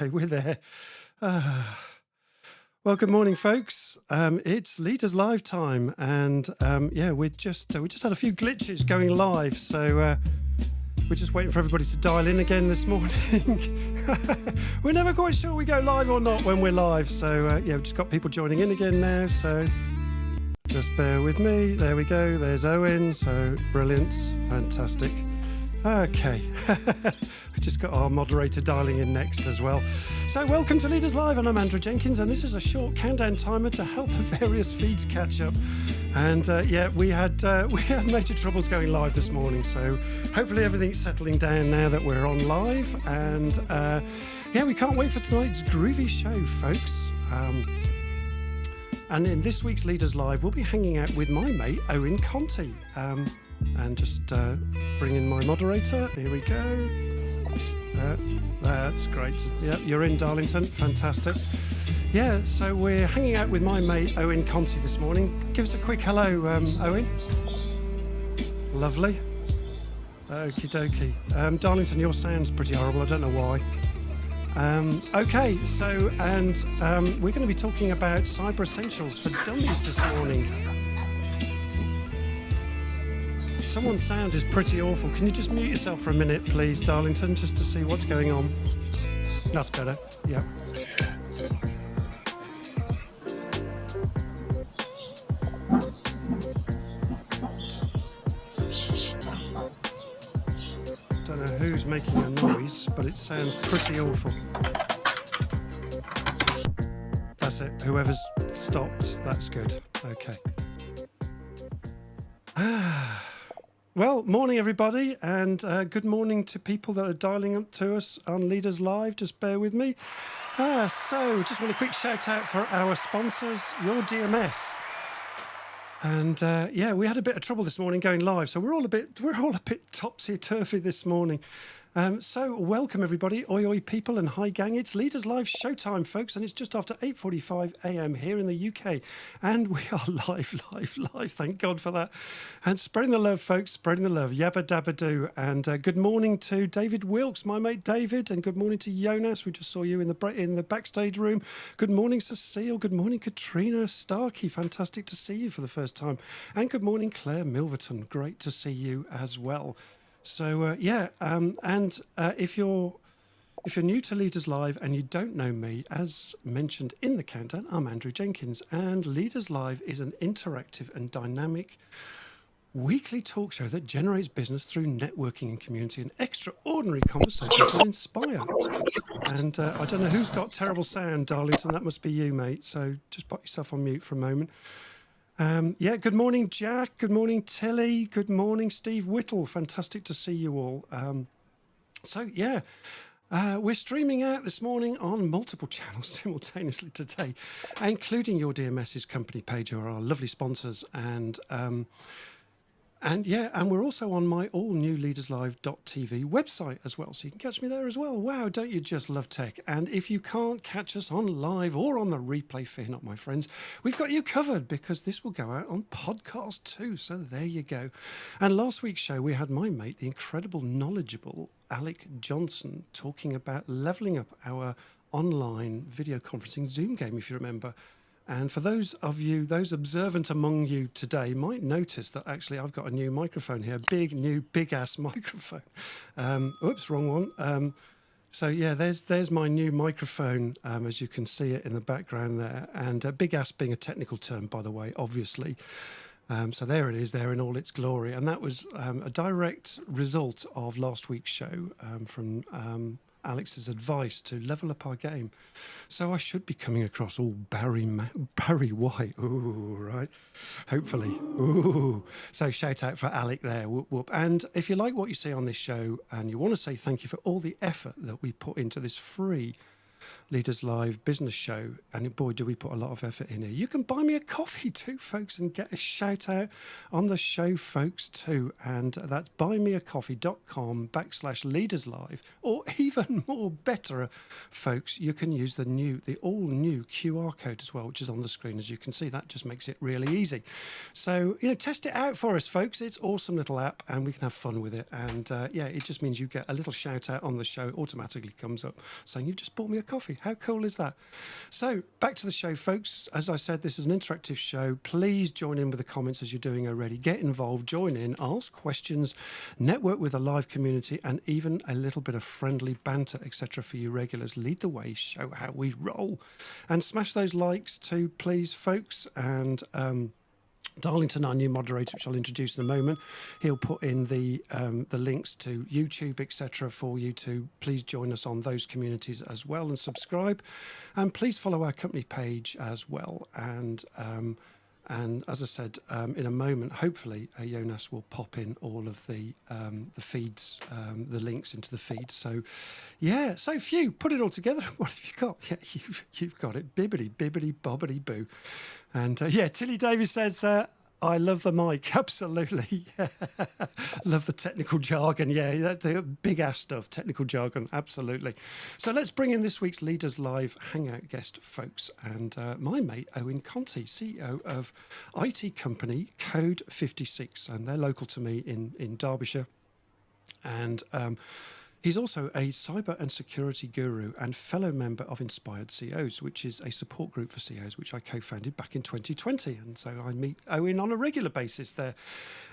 Okay, we're there. Well, good morning, folks. It's Leaders Live time, and yeah, we just had a few glitches going live, so we're just waiting for everybody to dial in again this morning. We're never quite sure we go live or not when we're live, so yeah, we've just got people joining in again now, so just bear with me. There we go. There's Owen. So brilliant, fantastic. Okay, we just got our moderator dialing in next as well. So welcome to Leaders Live, and I'm Andrew Jenkins, and this is a short countdown timer to help the various feeds catch up. And yeah, we had major troubles going live this morning, so hopefully everything's settling down now that we're on live. And yeah, we can't wait for tonight's groovy show, folks. And in this week's Leaders Live, we'll be hanging out with my mate Owen Conti. And just bring in my moderator. Here we go. That's great. Yeah, you're in, Darlington. Fantastic. Yeah, so we're hanging out with my mate Owen Conti this morning. Give us a quick hello, Owen. Lovely. Okie dokie. Darlington, your sound's pretty horrible. I don't know why. Okay, so, and we're going to be talking about cyber essentials for dummies this morning. Someone's sound is pretty awful. Can you just mute yourself for a minute, please, Darlington, just to see what's going on? That's better. Yeah. Don't know who's making a noise, but it sounds pretty awful. That's it. Whoever's stopped, that's good. Okay. Well, morning everybody, and good morning to people that are dialing up to us on Leaders Live. Just bear with me. So just want a quick shout out for our sponsors, your DMS. And yeah, we had a bit of trouble this morning going live, so we're all a bit topsy-turvy this morning. So welcome everybody, oi oi people and hi gang. It's Leaders Live showtime, folks, and it's just after 8:45 a.m. here in the UK, and we are live. Thank God for that. And spreading the love, folks, spreading the love. Yabba dabba doo. And good morning to David Wilkes, my mate David, and good morning to Jonas. We just saw you in the backstage room. Good morning, Cecile. Good morning, Katrina Starkey. Fantastic to see you for the first time. And good morning, Claire Milverton. Great to see you as well. So yeah, and if you're new to Leaders Live and you don't know me, as mentioned in the countdown, I'm Andrew Jenkins, and Leaders Live is an interactive and dynamic weekly talk show that generates business through networking and community and extraordinary conversations that inspire. And I don't know who's got terrible sound, Darlington. That must be you, mate. So just put yourself on mute for a moment. Yeah, good morning, Jack. Good morning, Tilly. Good morning, Steve Whittle. Fantastic to see you all. So, yeah, we're streaming out this morning on multiple channels simultaneously today, including your DMS's company page, who are our lovely sponsors. And yeah, and we're also on my all-new leaderslive.tv website as well, so you can catch me there as well. Wow, don't you just love tech? And if you can't catch us on live or on the replay, fear not, my friends, we've got you covered, because this will go out on podcast too, so there you go. And last week's show, we had my mate, the incredible, knowledgeable Alec Johnson, talking about levelling up our online video conferencing Zoom game, if you remember. And for those of you, those observant among you today might notice that actually I've got a new microphone here, big ass microphone. Oops, wrong one. So yeah, there's my new microphone, as you can see it in the background there. And big ass being a technical term, by the way, obviously. So there it is, there in all its glory. And that was a direct result of last week's show from Alex's advice to level up our game. So I should be coming across all Barry White. Ooh, right. Hopefully. Ooh. So shout out for Alec there. Whoop, whoop. And if you like what you see on this show and you want to say thank you for all the effort that we put into this free Leaders Live business show, and boy, do we put a lot of effort in here. You can buy me a coffee too, folks, and get a shout out on the show, folks, too. And that's buymeacoffee.com/leaderslive, or even more better, folks, you can use the all new QR code as well, which is on the screen. As you can see, that just makes it really easy. So, test it out for us, folks. It's an awesome little app, and we can have fun with it. And yeah, it just means you get a little shout out on the show. It automatically comes up saying you've just bought me a coffee. How cool is that? So back to the show, folks. As I said, this is an interactive show. Please join in with the comments as you're doing already. Get involved, join in, ask questions, network with a live community, and even a little bit of friendly banter, etc. for you regulars. Lead the way, show how we roll. And smash those likes too, please, folks. And Darlington, our new moderator, which I'll introduce in a moment, he'll put in the links to YouTube, etc., for you to please join us on those communities as well and subscribe, and please follow our company page as well. And as I said, in a moment, hopefully, Jonas will pop in all of the feeds, the links into the feeds. So, yeah, so few. Put it all together. What have you got? Yeah, you've got it. Bibbity, bibbity, bobbity, boo. And, yeah, Tilly Davis says, I love the mic. Absolutely. Love the technical jargon. Yeah, the big-ass stuff, technical jargon. Absolutely. So let's bring in this week's Leaders Live Hangout guest, folks. And my mate, Owen Conti, CEO of IT company Code 56. And they're local to me in Derbyshire. And he's also a cyber and security guru and fellow member of Inspired CEOs, which is a support group for CEOs, which I co-founded back in 2020. And so I meet Owen on a regular basis there.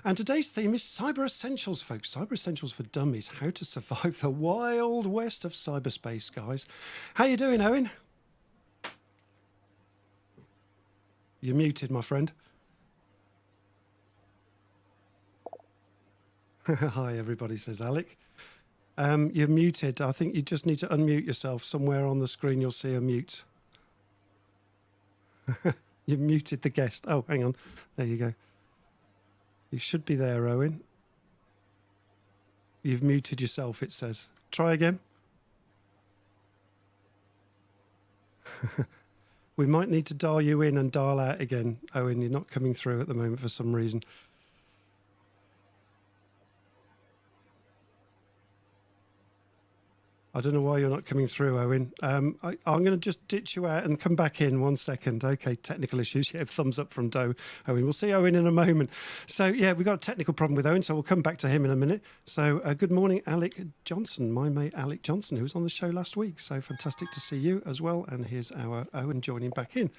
And today's theme is Cyber Essentials, folks. Cyber Essentials for Dummies, how to survive the wild west of cyberspace, guys. How you doing, Owen? You're muted, my friend. Hi, everybody, says Alec. You're muted. I think you just need to unmute yourself. Somewhere on the screen you'll see a mute. You've muted the guest. Oh, hang on. There you go. You should be there, Owen. You've muted yourself, it says. Try again. We might need to dial you in and dial out again, Owen. You're not coming through at the moment for some reason. I don't know why you're not coming through, Owen. I'm going to just ditch you out and come back in 1 second. Okay, technical issues. Yeah, thumbs up from Owen. We'll see Owen in a moment. So, yeah, we've got a technical problem with Owen, so we'll come back to him in a minute. So, good morning, Alec Johnson, my mate Alec Johnson, who was on the show last week. So fantastic to see you as well. And here's our Owen joining back in.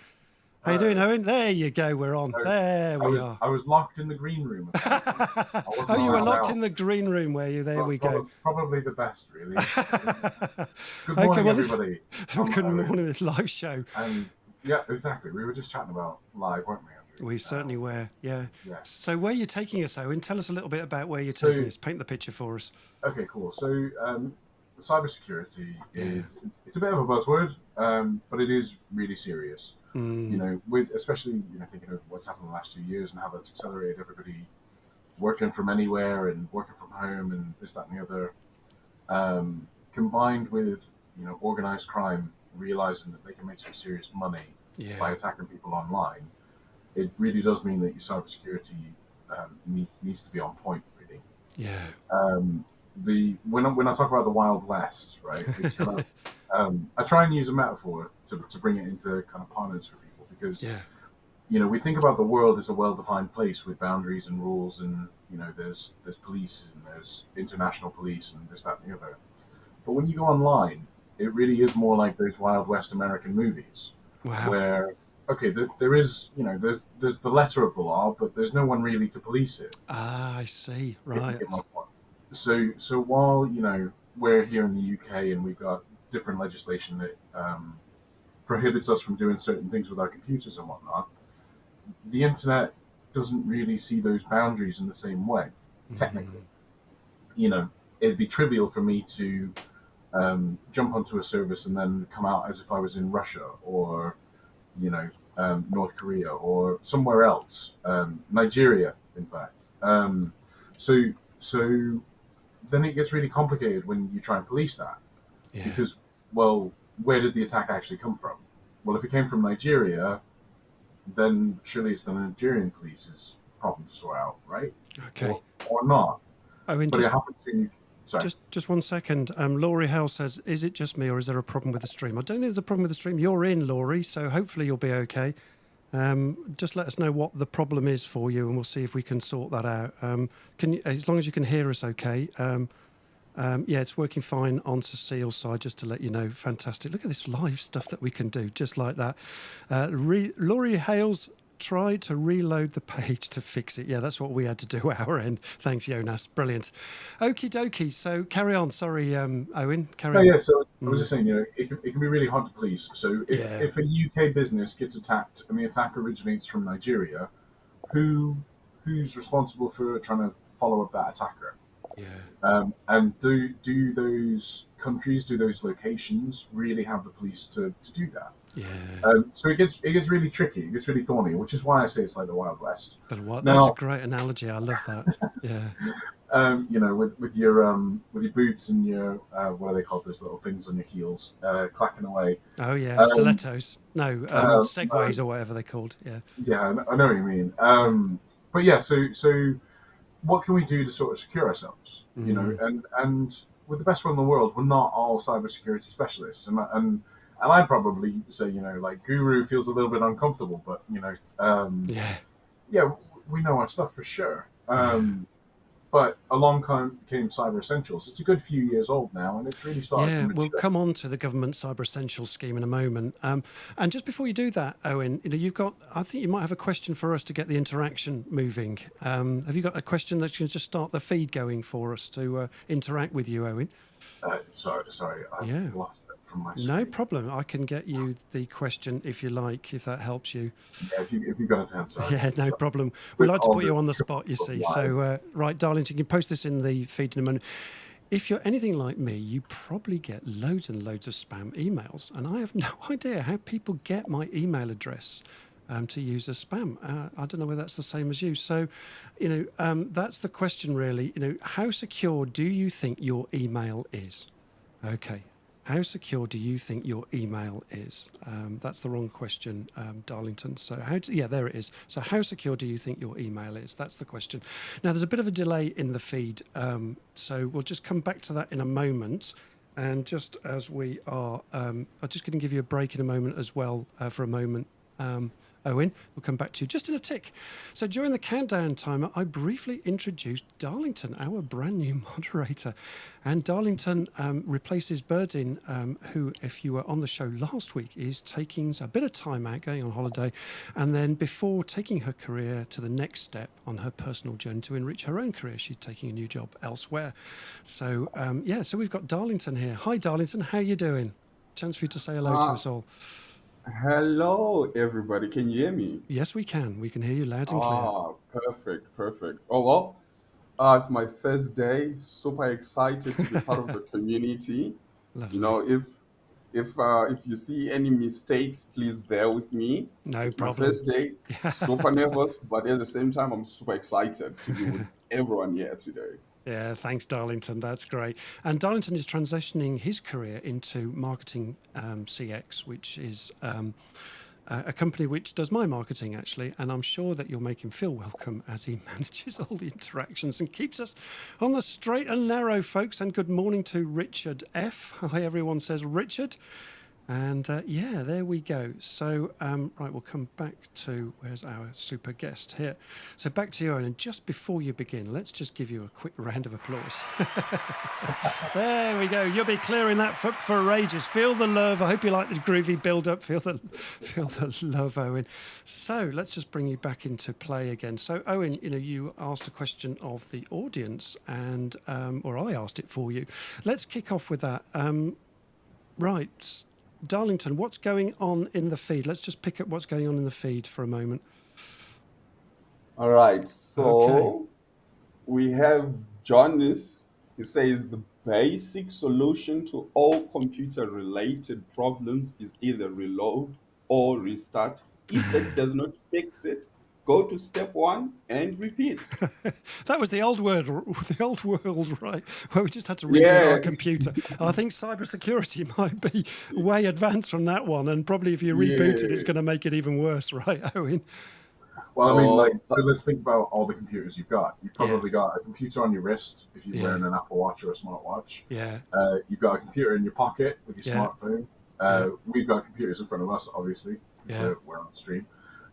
How you doing, Owen? There you go. We're on. There we are. I was locked in the green room. Oh, you were locked in the green room, were you? There we go. Probably the best, really. Good morning, everybody. Good morning, this live show. Yeah, exactly. We were just chatting about live, weren't we, Andrew? We certainly were, yeah. Yes. So where are you taking us, Owen? Tell us a little bit about where you're taking us. Paint the picture for us. Okay, cool. So cybersecurity it's a bit of a buzzword, but it is really serious. You know, with especially thinking of what's happened in the last 2 years and how that's accelerated everybody working from anywhere and working from home and this, that, and the other, combined with organized crime realizing that they can make some serious money by attacking people online. It really does mean that your cybersecurity needs to be on point, really. Yeah. When I talk about the Wild West, right? It's kind of, I try and use a metaphor to bring it into kind of parlance for people because we think about the world as a well-defined place with boundaries and rules, and there's police and there's international police and this, that, and the other. But when you go online, it really is more like those Wild West American movies, where there is there's the letter of the law, but there's no one really to police it. Ah, I see. Right. So while we're here in the UK and we've got different legislation that prohibits us from doing certain things with our computers and whatnot, the internet doesn't really see those boundaries in the same way. Technically, it'd be trivial for me to jump onto a service and then come out as if I was in Russia or North Korea or somewhere else, Nigeria, in fact. So then it gets really complicated when you try and police that. Because, well, where did the attack actually come from? Well, if it came from Nigeria, then surely it's the Nigerian police's problem to sort out, right? Okay. Or not. But it happened to... Sorry. Just 1 second. Laurie Hell says, is it just me or is there a problem with the stream? I don't think there's a problem with the stream. You're in, Laurie, so hopefully you'll be okay. Just let us know what the problem is for you and we'll see if we can sort that out. As long as you can hear us okay. Yeah, it's working fine on Cecile's side, just to let you know. Fantastic. Look at this live stuff that we can do, just like that. Laurie Hales tried to reload the page to fix it. Yeah, that's what we had to do at our end. Thanks, Jonas. Brilliant. Okie dokie. So carry on. Sorry, Owen. Carry Oh on. yeah, so I was just saying, it can be really hard to police. So Yeah. if a UK business gets attacked and the attack originates from Nigeria, who who's responsible for trying to follow up that attacker? Yeah. And do those countries, do those locations really have the police to do that? Yeah. So it gets really tricky. It gets really thorny, which is why I say it's like the Wild West. But what? That's a Now, great analogy. I love that. Yeah. with your boots and your what are they called, those little things on your heels, clacking away. Oh yeah, Um, stilettos. No, segways no, or whatever they're called. Yeah. yeah, I know what you mean. But yeah, so what can we do to sort of secure ourselves? Mm. And with the best one in the world, we're not all cybersecurity specialists, and I'd probably say, like Guru feels a little bit uncomfortable, but Yeah. yeah, we know our stuff for sure. Yeah. But along came Cyber Essentials. It's a good few years old now, and it's really started to Yeah, we'll mature. come on to the government cyber essentials scheme in a moment. And just before you do that, Owen, you've got. I think you might have a question for us to get the interaction moving. Have you got a question that can just start the feed going for us to interact with you, Owen? Sorry, I've Yeah. lost it from my No screen. problem. I can get you the question if you like, if that helps you. Yeah, if you got a chance, sorry. Yeah, no problem. We With like to all put the you on the spot, you see. live. So, right, darling, you can post this in the feed in a moment. If you're anything like me, you probably get loads and loads of spam emails, and I have no idea how people get my email address to use as spam. I don't know whether that's the same as you. So, that's the question, really. How secure do you think your email is? Okay. How secure do you think your email is? That's the wrong question, Darlington. So yeah, there it is. So how secure do you think your email is? That's the question. Now, there's a bit of a delay in the feed. So we'll just come back to that in a moment. And just as we are, I'm just going to give you a break in a moment as well for a moment. Owen, we'll come back to you just in a tick. So during the countdown timer, I briefly introduced Darlington, our brand new moderator. And Darlington replaces Berdin, who, if you were on the show last week, is taking a bit of time out, going on holiday, and then before taking her career to the next step on her personal journey to enrich her own career, she's taking a new job elsewhere. So, so we've got Darlington here. Hi, Darlington. How you doing? Chance for you to say hello to Uh, us all. Hello, everybody. Can you hear me? Yes, we can. We can hear you loud and clear. Perfect, perfect. Oh, well, it's my first day. Super excited to be part of the community. You Lovely. know, if you see any mistakes, please bear with me. No It's my problem. first day. Super nervous, but at the same time, I'm super excited to be with everyone here today. Yeah, thanks, Darlington. That's great. And Darlington is transitioning his career into marketing CX, which is a company which does my marketing, actually. And I'm sure that you'll make him feel welcome as he manages all the interactions and keeps us on the straight and narrow, folks. And good morning to Richard F. Hi, everyone says Richard. And there we go. So, right, we'll come back to where's our super guest here. So, back to you, Owen. And just before you begin, let's just give you a quick round of applause. There we go. You'll be clearing that for ages. Feel the love. I hope you like the groovy build up. Feel the love, Owen. So, let's just bring you back into play again. So, Owen, you asked a question of the audience, and or I asked it for you. Let's kick off with that. Right. Darlington, what's going on in the feed? Let's just pick up what's going on in the feed for a moment. All right, Okay. so we have Jonas. He says the basic solution to all computer-related problems is either reload or restart. If that does not fix it, go to step one and repeat. That was the old world, right? Where we just had to reboot Yeah, our computer. I think cybersecurity might be way advanced from that one, and probably if you reboot it, it's yeah. going to make it even worse, right, Owen? Well, I mean, like, Oh, so let's think about all the computers you've got. You've Yeah, probably got a computer on your wrist if you're yeah, wearing an Apple Watch or a smartwatch. yeah, You've got a computer in your pocket with your yeah, smartphone. yeah, We've got computers in front of us, obviously, because yeah. we're on stream.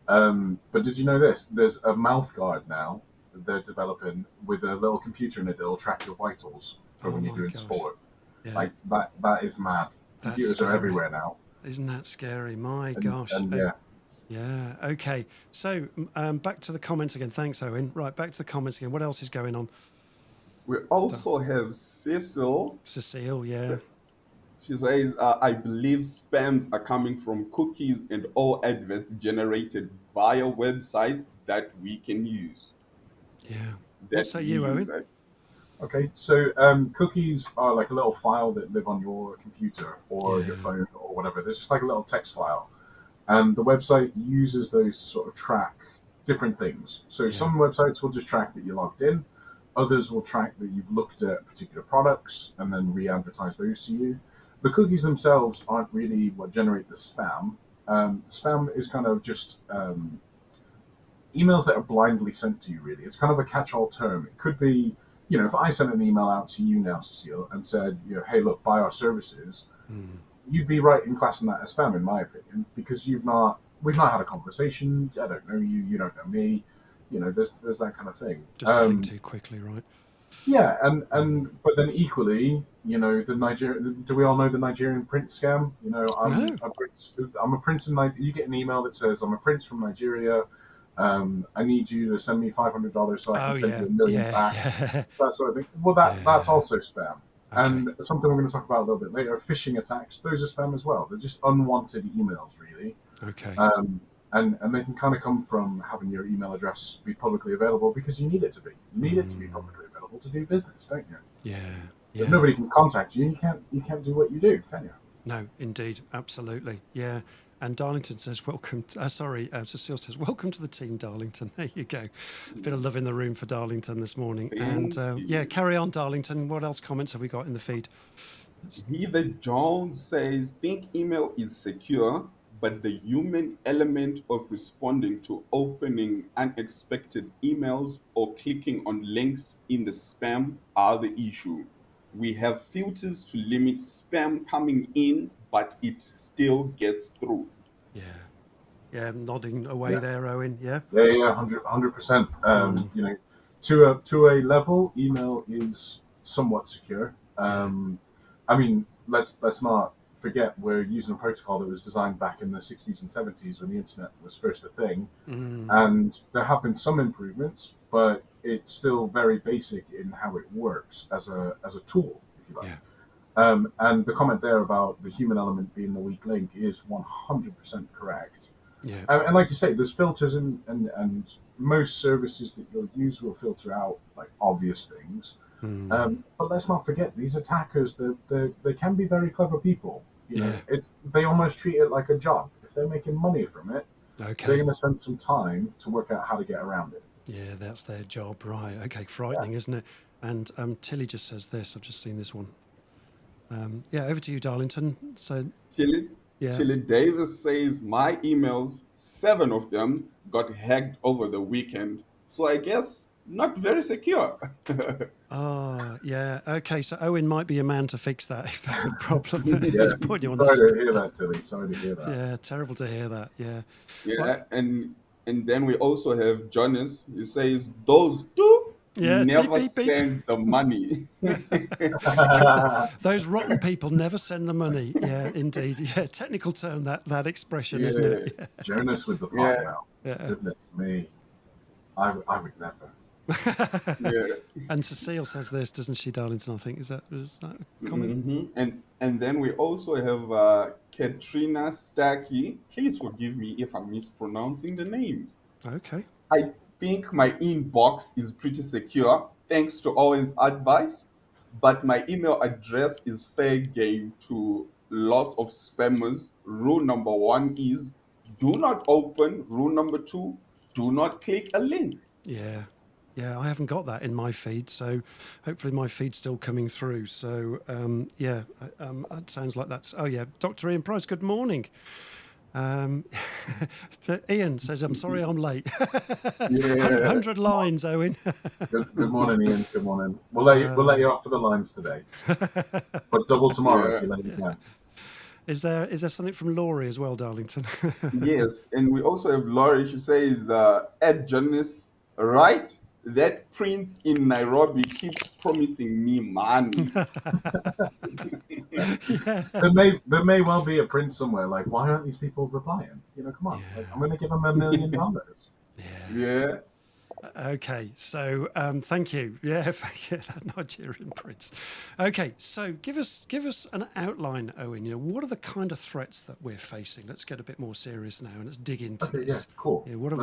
But did you know this? There's a mouth guard now that they're developing with a little computer in it that'll track your vitals for when you're my doing gosh. sport. Yeah. Like that is mad. That's Computers are scary. everywhere now. Isn't that scary? My gosh. And yeah. Yeah. Okay. So back to the comments again. Thanks, Owen. Right, back to the comments again. What else is going on? We also have Cecil. Cecile, yeah. She says, I believe spams are coming from cookies and all adverts generated via websites that we can use. Yeah. That What say we you, Owen? use. Okay, so cookies are like a little file that live on your computer or your phone or whatever. There's just like a little text file. And the website uses those to sort of track different things. So some websites will just track that you're logged in. Others will track that you've looked at particular products and then re-advertise those to you. The cookies themselves aren't really what generate the spam. Spam is kind of just emails that are blindly sent to you, really. It's kind of a catch-all term. It could be, if I sent an email out to you now, Cecile, and said, hey, look, buy our services, you'd be right in classing that as spam, in my opinion, because we've not had a conversation. I don't know you, you don't know me. There's that kind of thing. Just selling too quickly, right? Yeah, but then equally, the Nigerian. Do we all know the Nigerian prince scam? I'm a prince in Nigeria. You get an email that says, "I'm a prince from Nigeria. I need you to send me $500 so I can send you $1 million back." Yeah. That sort of thing. Well, that's also spam. Okay. And something we're going to talk about a little bit later: phishing attacks. Those are spam as well. They're just unwanted emails, really. Okay. And they can kind of come from having your email address be publicly available because you need it to be. You need it to be publicly available to do business, don't you? Yeah. If nobody can contact you, you can't do what you do, can you? No, indeed, absolutely, yeah. And Darlington says, "Welcome." Cecile says, "Welcome to the team, Darlington." There you go. A bit of love in the room for Darlington this morning. And carry on, Darlington. What else comments have we got in the feed? Heather Jones says, think email is secure, but the human element of responding to opening unexpected emails or clicking on links in the spam are the issue. We have filters to limit spam coming in, but it still gets through. Yeah. Yeah, nodding away there, Owen. Yeah. Yeah, 100%. To a level, email is somewhat secure. I mean, let's not forget we're using a protocol that was designed back in the 60s and 70s when the internet was first a thing, and there have been some improvements, but it's still very basic in how it works as a tool, if you like. And the comment there about the human element being the weak link is 100% correct. Yeah. And like you say, there's filters and most services that you'll use will filter out like obvious things. But let's not forget, these attackers, they can be very clever people. They almost treat it like a job. If they're making money from it, they're going to spend some time to work out how to get around it. Yeah, that's their job, right? Okay, frightening, isn't it? And Tilly just says this. I've just seen this one. Over to you, Darlington. So Tilly Davis says, my emails, 7 of them got hacked over the weekend. So I guess not very secure. Yeah. Okay, so Owen might be a man to fix that if that's a problem. Sorry to hear that, Tilly. Sorry to hear that. Yeah, terrible to hear that. Yeah. Yeah, and then we also have Jonas. He says, those two never send the money. Those rotten people never send the money. Yeah, indeed. Yeah, technical term, that expression, isn't it? Yeah. Jonas with the pot now. Goodness me. I would never. And Cecile says this, doesn't she, Darlington? I think is that a comment? And then we also have Katrina Stacky. Please forgive me if I'm mispronouncing the names. Okay. I think my inbox is pretty secure thanks to Owen's advice, but my email address is fair game to lots of spammers. Rule number 1 is do not open. Rule number 2, do not click a link. Yeah, I haven't got that in my feed, so hopefully my feed's still coming through. So, it sounds like that's... Oh, yeah, Dr. Ian Price, good morning. Ian says, I'm sorry I'm late. 100 lines, Owen. Good morning, Ian. Good morning. We'll let you off for the lines today. But double tomorrow if you let me down. Is there something from Laurie as well, Darlington? Yes, and we also have Laurie. She says, Ed Jonas, right? that prince in Nairobi keeps promising me money. Yeah. There may well be a prince somewhere. Like, why aren't these people replying? Come on. Like, I'm going to give them $1 million. Yeah. Okay, so thank you. Yeah, thank you, that Nigerian prince. Okay, so give us an outline, Owen. What are the kind of threats that we're facing? Let's get a bit more serious now and let's dig into Okay, this. yeah, cool. What are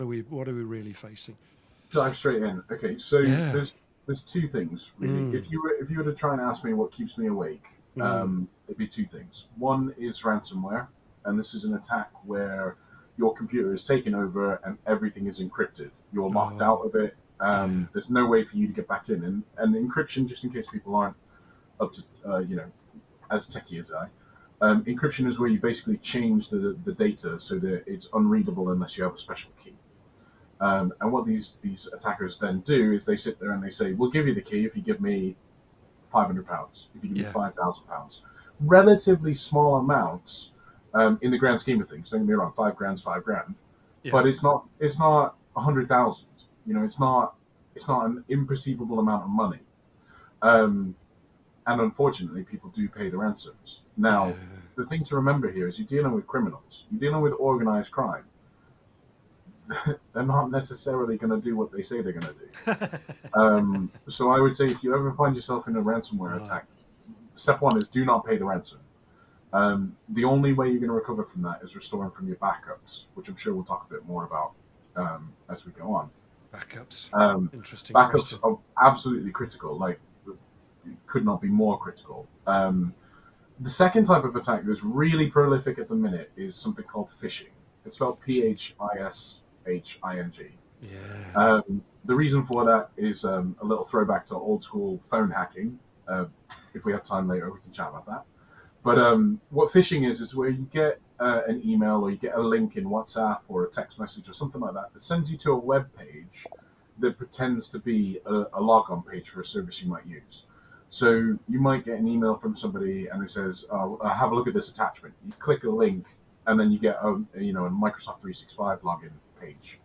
we really facing? Dive straight in. Okay, so Yeah. there's two things really. If you were to try and ask me what keeps me awake, it'd be two things. One is ransomware, and this is an attack where your computer is taken over and everything is encrypted. You're locked out of it. There's no way for you to get back in, and encryption, just in case people aren't up to as techie as I. Encryption is where you basically change the data so that it's unreadable unless you have a special key. And what these attackers then do is they sit there and they say, "We'll give you the key if you give me £500, if you give me £5,000." Relatively small amounts in the grand scheme of things. Don't get me wrong, £5,000, but it's not 100,000. It's not an imperceivable amount of money. And unfortunately, people do pay the ransoms. Now, the thing to remember here is you're dealing with criminals. You're dealing with organized crime. They're not necessarily going to do what they say they're going to do. So I would say if you ever find yourself in a ransomware attack, step one is do not pay the ransom. The only way you're going to recover from that is restoring from your backups, which I'm sure we'll talk a bit more about as we go on. Backups. Interesting. Backups question. are absolutely critical. Like, could not be more critical. The second type of attack that's really prolific at the minute is something called phishing. It's spelled PHISHING. Yeah. The reason for that is a little throwback to old school phone hacking. If we have time later, we can chat about that. But what phishing is where you get an email or you get a link in WhatsApp or a text message or something like that sends you to a web page that pretends to be a logon page for a service you might use. So you might get an email from somebody and it says, have a look at this attachment. You click a link and then you get a Microsoft 365 login page.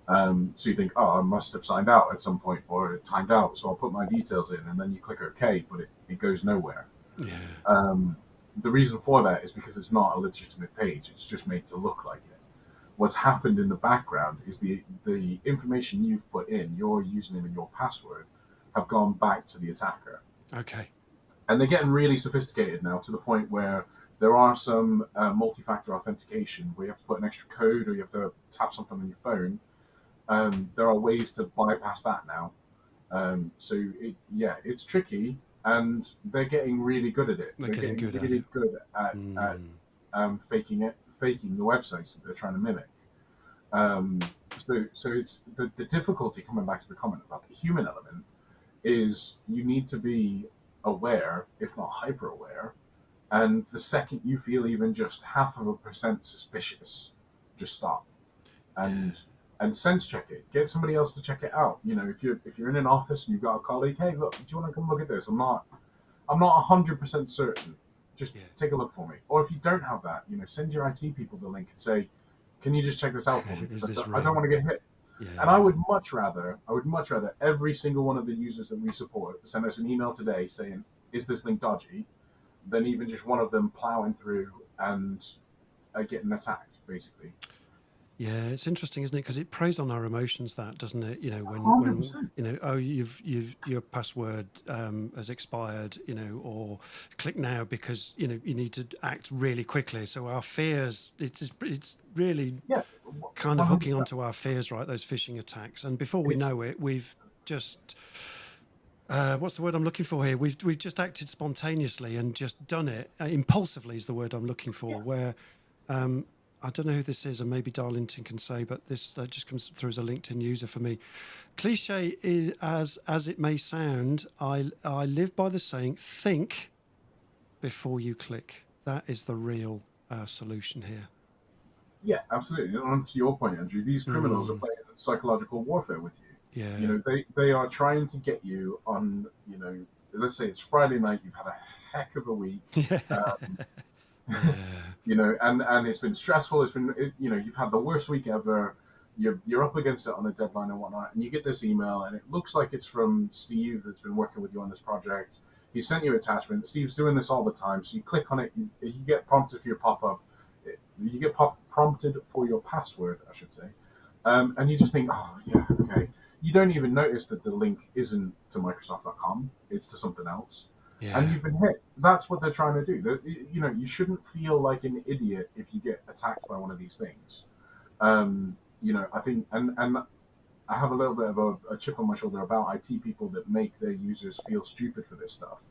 So you think, I must have signed out at some point or it timed out, so I'll put my details in, and then you click OK, but it goes nowhere. Yeah. The reason for that is because it's not a legitimate page. It's just made to look like it. What's happened in the background is the information you've put in, your username and your password, have gone back to the attacker. Okay. And they're getting really sophisticated now to the point where there are some multi-factor authentication where you have to put an extra code or you have to tap something on your phone. There are ways to bypass that now. So it's tricky, and they're getting really good at it. They're getting good at faking the websites that they're trying to mimic. So it's the difficulty, coming back to the comment about the human element, is you need to be aware, if not hyper aware, and the second you feel even just 0.5% suspicious, just stop and sense check it. Get somebody else to check it out. If you're in an office and you've got a colleague, hey, look, do you want to come look at this? I'm not 100% certain. Just take a look for me. Or if you don't have that, send your IT people the link and say, can you just check this out for me? I don't want to get hit. Yeah. And I would much rather every single one of the users that we support send us an email today saying, is this link dodgy, than even just one of them plowing through and getting attacked, basically. Yeah, it's interesting, isn't it? Because it preys on our emotions, that, doesn't it? When 100%. Your password has expired, or click now because you need to act really quickly. So our fears, it's really kind of 100%. Hooking onto our fears, right? Those phishing attacks, and before we know it, we've just what's the word I'm looking for here? We've just acted spontaneously and just done it impulsively is the word I'm looking for. Where I don't know who this is, and maybe Darlington can say, but this just comes through as a LinkedIn user for me. Cliche is as it may sound, I live by the saying, think before you click. That is the real solution here. Yeah, absolutely. And on to your point, Andrew, these criminals are playing psychological warfare with you. Yeah. They are trying to get you on, let's say it's Friday night, you've had a heck of a week. And it's been stressful. It's been, you've had the worst week ever. you're up against it on a deadline and whatnot, and you get this email, and it looks like it's from Steve that's been working with you on this project. He sent you an attachment. Steve's doing this all the time, so you click on it, you get prompted for your pop-up, you get prompted for your password, I should say, and you just think, oh yeah, okay. You don't even notice that the link isn't to Microsoft.com; it's to something else. Yeah. And you've been hit. That's what they're trying to do. You shouldn't feel like an idiot if you get attacked by one of these things. I think, and I have a little bit of a chip on my shoulder about IT people that make their users feel stupid for this stuff.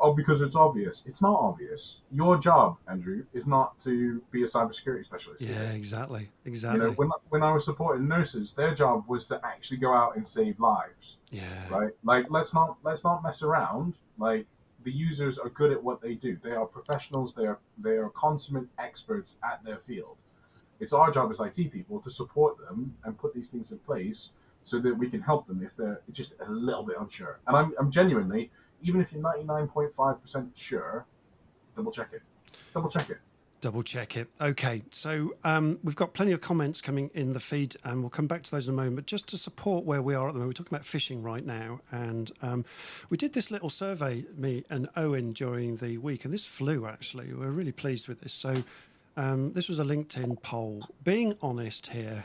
Oh, because it's obvious. It's not obvious. Your job, Andrew, is not to be a cybersecurity specialist. Yeah, exactly. When I was supporting nurses, their job was to actually go out and save lives. Yeah. Right. Like, let's not mess around. Like, the users are good at what they do. They are professionals. They are consummate experts at their field. It's our job as IT people to support them and put these things in place so that we can help them if they're just a little bit unsure. And I'm genuinely, even if you're 99.5% sure, double check it. Double check it. Okay, so we've got plenty of comments coming in the feed, and we'll come back to those in a moment. But just to support where we are at the moment, we're talking about phishing right now, and we did this little survey, me and Owen, during the week, and this flew actually. We're really pleased with this. So this was a LinkedIn poll. Being honest here,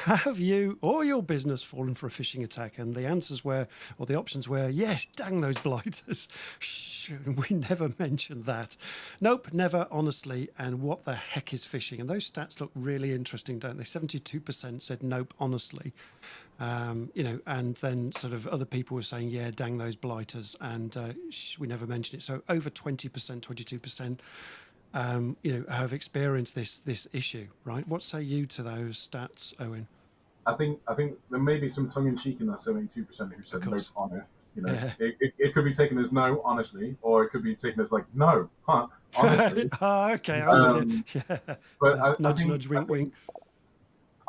have you or your business fallen for a phishing attack? And the answers were, or the options were, yes, dang those blighters. Shh, we never mentioned that. Nope, never, honestly. And what the heck is phishing? And those stats look really interesting, don't they? 72% said nope, honestly. And then sort of other people were saying, yeah, dang those blighters. And we never mentioned it. So over 20%, 22%. Have experienced this issue, right? What say you to those stats, Owen? I think there may be some tongue in cheek in that 72% who said no, honest. It could be taken as no, honestly, or it could be taken as like no, honestly. Okay, I'm with you. Yeah. But nudge, wink, wink.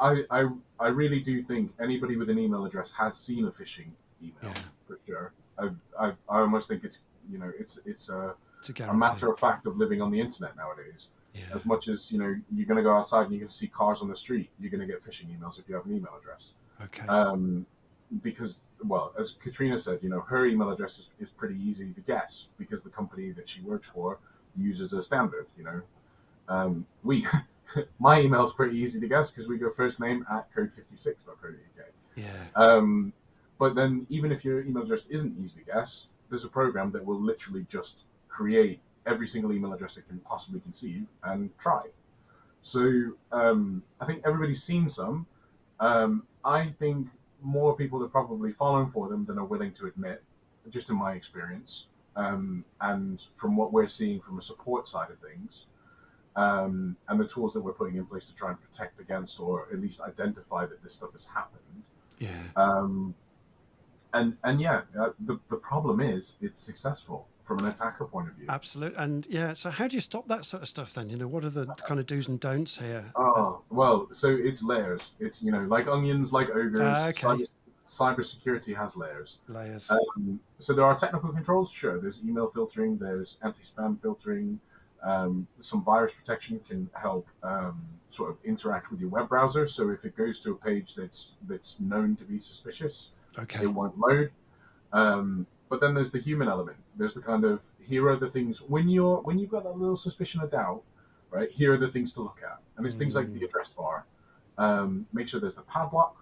I really do think anybody with an email address has seen a phishing email for sure. I almost think it's a matter of fact of living on the internet nowadays. Yeah. As much as you're going to go outside and you're going to see cars on the street, you're going to get phishing emails if you have an email address. Okay. Because, well, as Katrina said, her email address is pretty easy to guess because the company that she works for uses a standard. My email is pretty easy to guess because we go first name at code56.co.uk. Yeah. But then even if your email address isn't easy to guess, there's a program that will literally just create every single email address it can possibly conceive and try. So I think everybody's seen some. I think more people have probably fallen for them than are willing to admit, just in my experience. And from what we're seeing from a support side of things, and the tools that we're putting in place to try and protect against or at least identify that this stuff has happened. Yeah. The problem is it's successful from an attacker point of view. Absolutely. And so how do you stop that sort of stuff then? What are the kind of do's and don'ts here? Oh, well, so it's layers. It's, like onions, like ogres. Okay. Cybersecurity has layers. Layers. So there are technical controls, sure. There's email filtering, there's anti-spam filtering. Some virus protection can help sort of interact with your web browser. So if it goes to a page that's known to be suspicious, it won't load. But then there's the human element. There's the kind of, here are the things, when you've got that little suspicion of doubt, right, here are the things to look at. And it's things like the address bar. Make sure there's the padlock.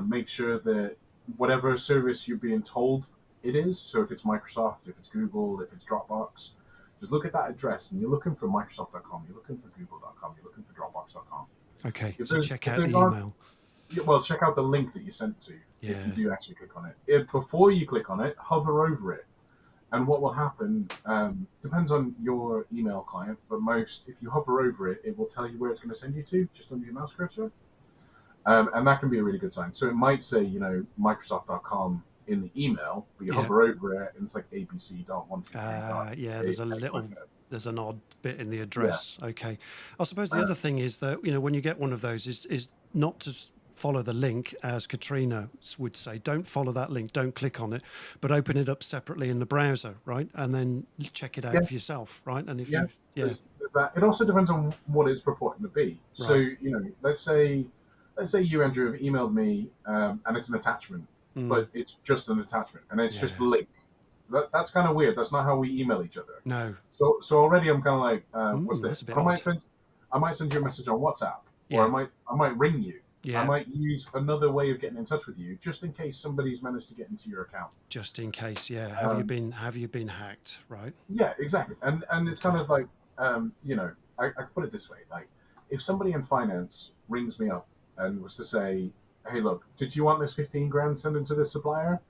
Make sure that whatever service you're being told it is, so if it's Microsoft, if it's Google, if it's Dropbox, just look at that address and you're looking for Microsoft.com, you're looking for Google.com, you're looking for Dropbox.com. Okay, so check out the email. Well, check out the link that you sent to if you do actually click on it. Before you click on it, hover over it. And what will happen, depends on your email client, but if you hover over it, it will tell you where it's going to send you to, just under your mouse cursor. And that can be a really good sign. So it might say, Microsoft.com in the email, but you hover over it and it's like abc.123. There's an odd bit in the address. Yeah. Okay. I suppose the other thing is that, when you get one of those is not to follow the link, as Katrina would say. Don't follow that link. Don't click on it, but open it up separately in the browser, right? And then check it out for yourself, right? And if it also depends on what it's purporting to be. Right. So, let's say let's say you, Andrew, have emailed me, and it's an attachment, but it's just an attachment, and it's just a link. That's kind of weird. That's not how we email each other. No. So already I'm kind of like, what's That's this? a bit But odd. I might send you a message on WhatsApp, or Yeah. I might ring you. I Yeah. might use another way of getting in touch with you, just in case somebody's managed to get into your account. Just in case, yeah. Have you been hacked, right? Yeah, exactly. And it's kind of like, I put it this way: like, if somebody in finance rings me up and was to say, "Hey, look, did you want this 15 grand sent into this supplier?"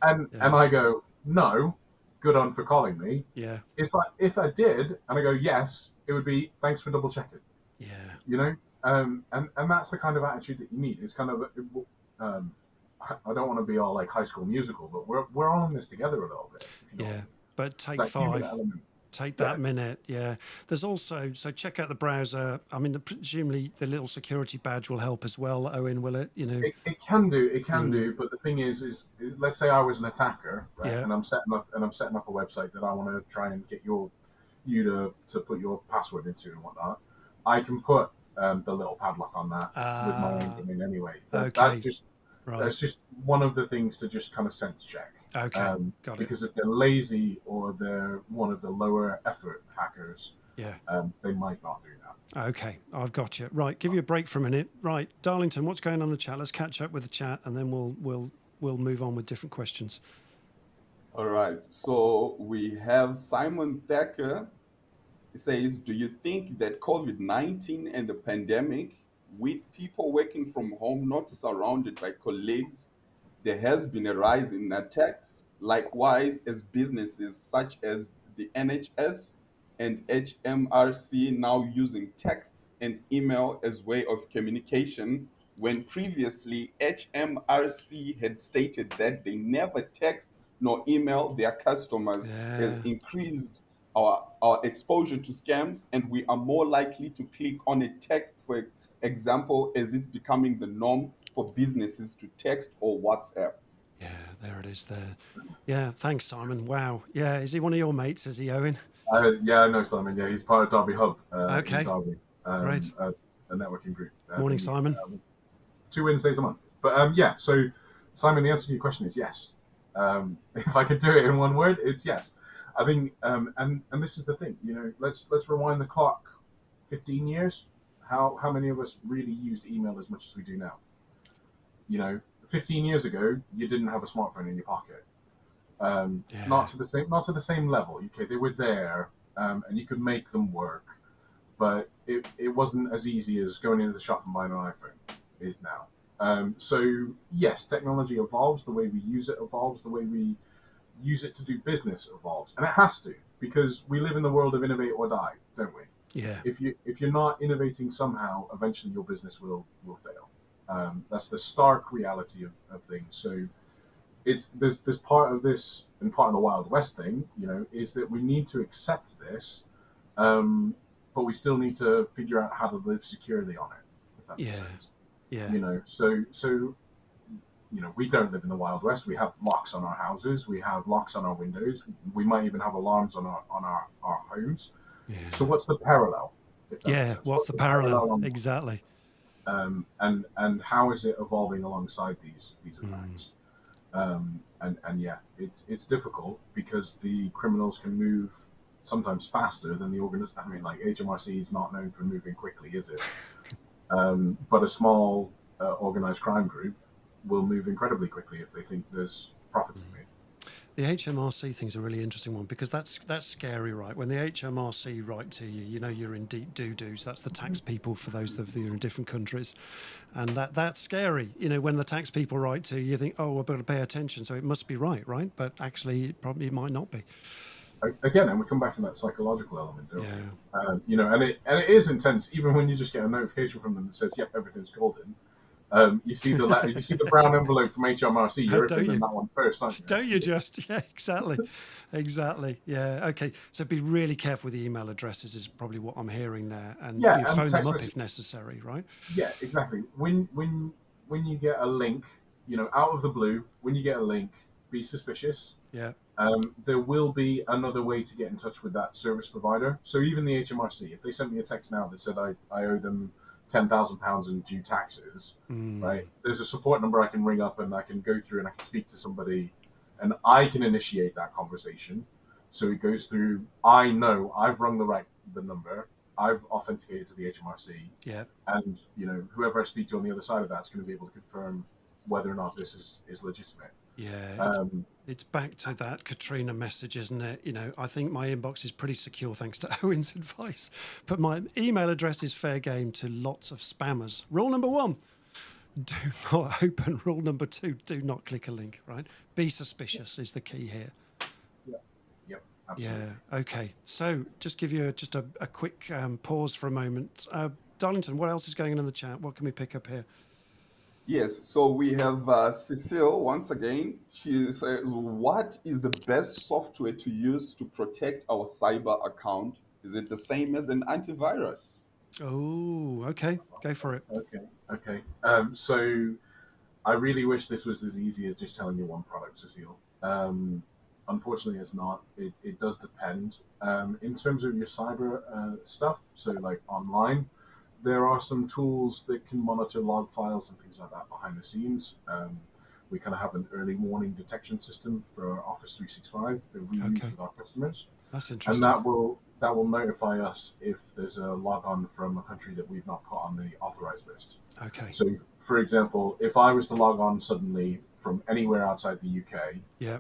Um, Yeah. and I go, "No, good on for calling me." Yeah. If I did, and I go, "Yes," it would be, "Thanks for double checking." Yeah. You know, and that's the kind of attitude that you need. It's kind of, I don't want to be all like High School Musical, but we're all in this together a little bit. If you know what I Yeah. mean. But It's take that human 5. element. Take Yeah. that minute, yeah. There's also, so check out the browser. I mean, presumably the little security badge will help as well, Owen, will it? You know? It can do, but the thing is let's say I was an attacker, right? Yeah. And I'm setting up a website that I want to try and get you to put your password into and whatnot. I can put the little padlock on that with my own domain anyway. Okay. Right. That's just one of the things to just kind of sense check. Okay. Got it. Because if they're lazy or they're one of the lower effort hackers, Yeah. they might not do that. Okay. I've got you. Right. Give you a break for a minute. Right. Darlington, what's going on in the chat? Let's catch up with the chat and then we'll move on with different questions. All right. So we have Simon Thacker. He says, do you think that COVID-19 and the pandemic, with people working from home, not surrounded by colleagues, there has been a rise in attacks? Likewise, as businesses such as the NHS and HMRC now using text and email as way of communication, when previously HMRC had stated that they never text nor email their customers, has Yeah. increased our exposure to scams, and we are more likely to click on a text, for example, as it's becoming the norm for businesses to text or WhatsApp. Yeah, there it is there. Yeah, thanks, Simon. Wow. Yeah, is he one of your mates? Is he, Owen? Yeah, I know Simon. Yeah, he's part of Derby Hub Okay. in Derby, Great. a networking group. Morning, Simon. 2 Wednesdays a month. But yeah, so Simon, the answer to your question is yes. If I could do it in one word, it's yes. I think, and this is the thing, let's rewind the clock 15 years. How many of us really used email as much as we do now? 15 years ago, you didn't have a smartphone in your pocket. Yeah. Not to the same level. Okay, they were there, and you could make them work, but it wasn't as easy as going into the shop and buying an iPhone is now. So yes, technology evolves. The way we use it evolves. The way we use it to do business evolves, and it has to, because we live in the world of innovate or die, don't we? Yeah. If you're not innovating somehow, eventually your business will fail. That's the stark reality of things. So there's part of this, and part of the Wild West thing, is that we need to accept this, but we still need to figure out how to live securely on it, if that makes sense. Yeah. So we don't live in the Wild West. We have locks on our houses. We have locks on our windows. We might even have alarms on our homes. Yeah. So what's the parallel? If that makes sense? What's the parallel? Exactly. And how is it evolving alongside these attacks? And yeah, it's difficult because the criminals can move sometimes faster than the organized. I mean, like HMRC is not known for moving quickly, is it? But a small organized crime group will move incredibly quickly if they think there's profit to be made. The HMRC thing's a really interesting one because that's scary, right? When the HMRC write to you, you're in deep doo-doos. That's the tax people for those of you in different countries. And that's scary. When the tax people write to you, you think, oh, we've got to pay attention, so it must be right? But actually, it might not be. Again, and we come back to that psychological element, don't we? Yeah. And it is intense, even when you just get a notification from them that says, yep, everything's golden. You see the brown envelope from HMRC. You're opening that one first, aren't you? Don't you just? Yeah, exactly. Yeah. Okay. So be really careful with the email addresses is probably what I'm hearing there, and you phone them up if necessary, right? Yeah, exactly. When you get a link, out of the blue, when you get a link, be suspicious. Yeah. There will be another way to get in touch with that service provider. So even the HMRC, if they sent me a text now that said I owe them £10,000 in due taxes, right? There's a support number I can ring up and I can go through and I can speak to somebody, and I can initiate that conversation. So it goes through. I know I've rung the number. I've authenticated to the HMRC. Yeah. And whoever I speak to on the other side of that's going to be able to confirm whether or not this is legitimate. Yeah, it's back to that Katrina message, isn't it? I think my inbox is pretty secure thanks to Owen's advice, but my email address is fair game to lots of spammers. Rule number 1, do not open. Rule number 2, do not click a link, right? Be suspicious is the key here. Yep, absolutely. Yeah, okay. So just give you a quick pause for a moment. Darlington, what else is going on in the chat? What can we pick up here? Yes, so we have Cecile once again. She says, what is the best software to use to protect our cyber account? Is it the same as an antivirus? Oh, okay. Go for it. Okay. So I really wish this was as easy as just telling you one product, Cecile. Unfortunately, it's not. It does depend. In terms of your cyber stuff, so like online, there are some tools that can monitor log files and things like that behind the scenes. We kind of have an early warning detection system for Office 365 that we use with our customers. That's interesting. And that will notify us if there's a logon from a country that we've not put on the authorized list. Okay. So, for example, if I was to log on suddenly from anywhere outside the UK,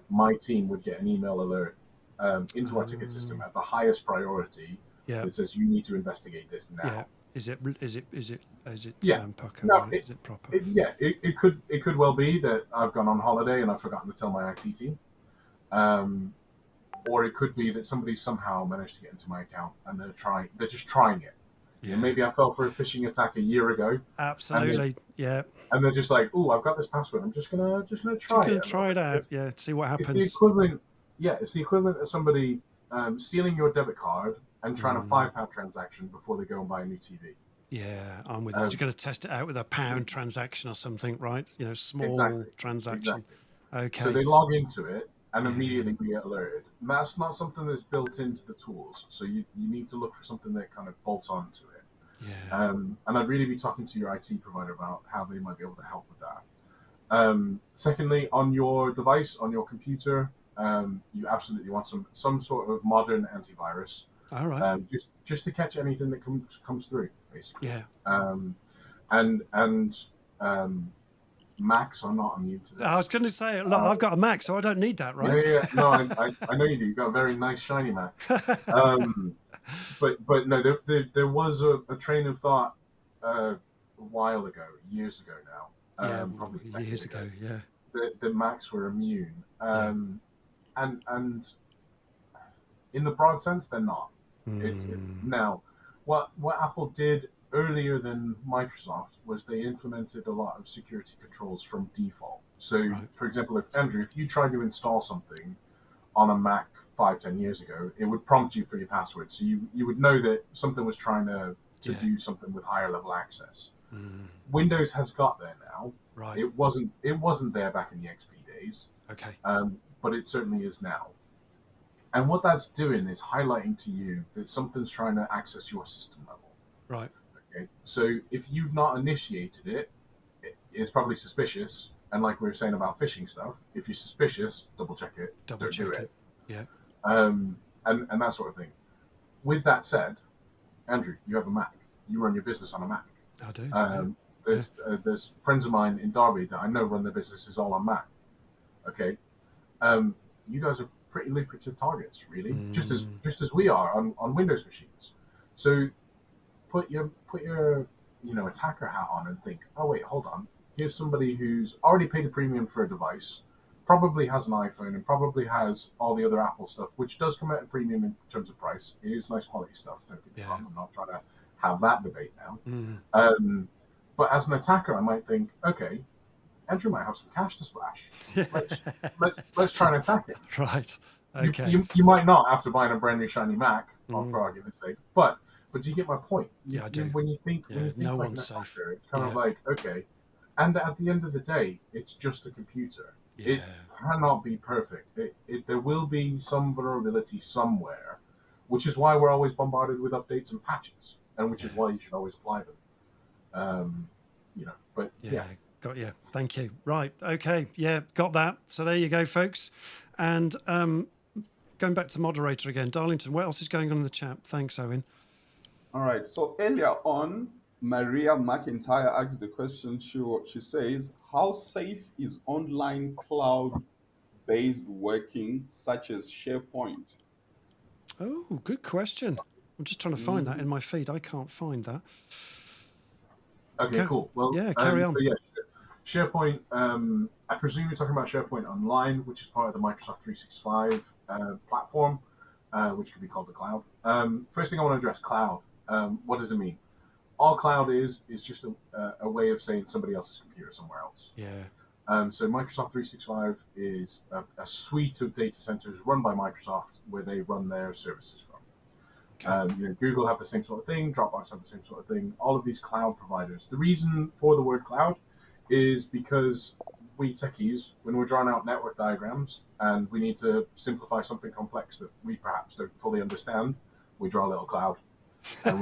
my team would get an email alert into our ticket system at the highest priority that says you need to investigate this now. Yeah. Is it pucker? No, right? Is it proper? It could well be that I've gone on holiday and I've forgotten to tell my IT team. Or it could be that somebody somehow managed to get into my account and they're just trying it. Yeah. Maybe I fell for a phishing attack a year ago. Absolutely. And they're just like, "Oh, I've got this password. I'm just gonna try it. Try it out. See what happens." It's the equivalent. Yeah, it's the equivalent of somebody stealing your debit card and trying a £5 transaction before they go and buy a new TV. Yeah, I'm with you. You're going to test it out with a £1 transaction or something, right? Small transaction. Exactly. Okay. So they log into it and immediately we get alerted. And that's not something that's built into the tools. So you need to look for something that kind of bolts onto it. Yeah. And I'd really be talking to your IT provider about how they might be able to help with that. Secondly, on your device, on your computer, you absolutely want some sort of modern antivirus. All right. Just to catch anything that comes through, basically. Yeah. And Macs are not immune to this. I was going to say, look, I've got a Mac, so I don't need that, right? Yeah. No, I know you do. You've got a very nice shiny Mac. But no, there was a train of thought a while ago, years ago now. Probably years ago. Yeah. The Macs were immune, and in the broad sense, they're not. Now, what Apple did earlier than Microsoft was they implemented a lot of security controls from default. So, for example, if you tried to install something on a Mac 5-10 years ago, it would prompt you for your password. So you would know that something was trying to do something with higher level access. Windows has got there now. Right. It wasn't there back in the XP days. Okay. But it certainly is now. And what that's doing is highlighting to you that something's trying to access your system level. Right. Okay. So if you've not initiated it, it's probably suspicious. And like we were saying about phishing stuff, if you're suspicious, double check it. Double check it. Yeah. And that sort of thing. With that said, Andrew, you have a Mac. You run your business on a Mac. I do. There's friends of mine in Derby that I know run their businesses all on Mac. Okay. You guys are pretty lucrative targets, really, just as we are on Windows machines. So put your attacker hat on and think, oh wait, hold on. Here's somebody who's already paid a premium for a device, probably has an iPhone, and probably has all the other Apple stuff, which does come at a premium in terms of price. It is nice quality stuff. Don't get me wrong. I'm not trying to have that debate now. But as an attacker, I might think, okay, Andrew might have some cash to splash. Let's try and attack it. Right. Okay. You might not after buying a brand new shiny Mac, for argument's sake, but do you get my point? Yeah, I do. When you think no like one's an attacker, safe. it's kind of like, okay. And at the end of the day, it's just a computer. It cannot be perfect. There will be some vulnerability somewhere, which is why we're always bombarded with updates and patches, and which is why you should always apply them. But Got you. Thank you. Right. Okay. Yeah, got that. So there you go, folks. And going back to moderator again, Darlington, what else is going on in the chat? Thanks, Owen. All right. So earlier on, Maria McIntyre asked the question. She says, "How safe is online cloud-based working, such as SharePoint?" Oh, good question. I'm just trying to find that in my feed. I can't find that. Okay, cool. Well, carry on. So yeah, SharePoint. I presume you're talking about SharePoint Online, which is part of the Microsoft 365 platform, which could be called the cloud. First thing I want to address: cloud. What does it mean? All cloud is just a way of saying somebody else's computer somewhere else. Yeah. So Microsoft 365 is a suite of data centers run by Microsoft where they run their services from. Google have the same sort of thing, Dropbox have the same sort of thing, all of these cloud providers. The reason for the word cloud is because we techies, when we're drawing out network diagrams and we need to simplify something complex that we perhaps don't fully understand, we draw a little cloud and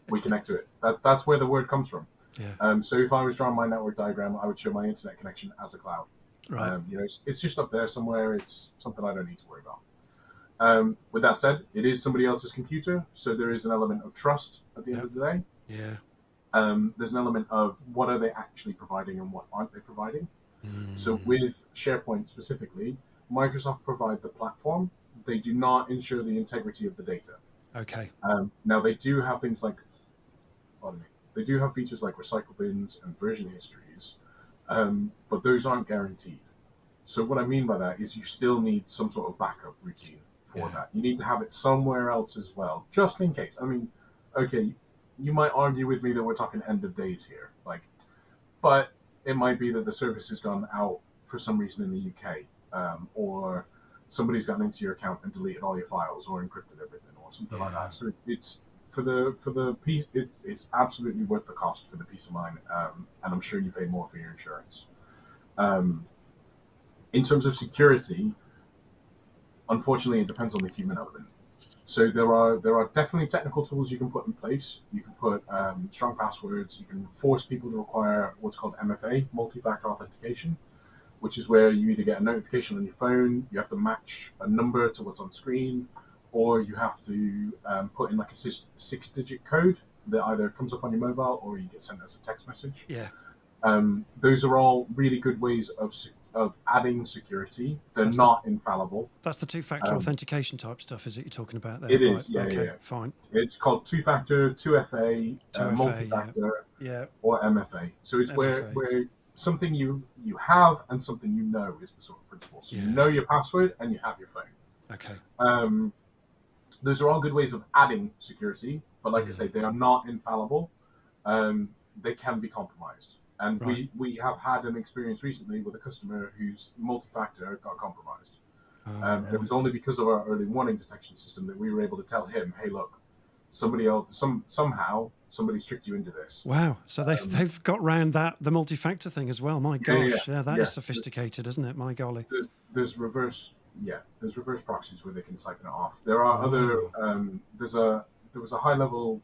we connect to it. That's where the word comes from. Yeah. So if I was drawing my network diagram, I would show my internet connection as a cloud. Right. It's just up there somewhere. It's something I don't need to worry about. With that said, it is somebody else's computer, so there is an element of trust at the end of the day. Yeah. There's an element of what are they actually providing and what aren't they providing. So with SharePoint specifically, Microsoft provide the platform. They do not ensure the integrity of the data. Okay. Now they do have things like, they do have features like recycle bins and version histories, but those aren't guaranteed. So what I mean by that is you still need some sort of backup routine for that. You need to have it somewhere else as well, just in case. I mean, okay, you might argue with me that we're talking end of days here, but it might be that the service has gone out for some reason in the UK, or somebody's gotten into your account and deleted all your files or encrypted everything or something like that. So it's for the piece. It's absolutely worth the cost for the peace of mind, and I'm sure you pay more for your insurance. In terms of security, unfortunately, it depends on the human element. So there are definitely technical tools you can put in place. You can put strong passwords. You can force people to require what's called MFA, multi-factor authentication, which is where you either get a notification on your phone, you have to match a number to what's on screen, or you have to put in like a six-digit code that either comes up on your mobile or you get sent as a text message. Yeah. Those are all really good ways of adding security. They're not infallible. That's the two-factor authentication type stuff, is it you're talking about there? It is, right. yeah. Fine. It's called two-factor, 2FA, 2FA, multi-factor, yeah. or MFA. So it's MFA. where something you have and something you know is the sort of principle. So you know your password and you have your phone. Okay. Those are all good ways of adding security, but like I say, they are not infallible. They can be compromised. And we have had an experience recently with a customer whose multi-factor got compromised. And it was only because of our early warning detection system that we were able to tell him, hey, look, somehow somebody's tricked you into this. Wow. So they've got round the multi-factor thing as well. My gosh. Yeah, that is sophisticated, isn't it? My golly. There's reverse proxies where they can siphon it off. There are other, there was a high level,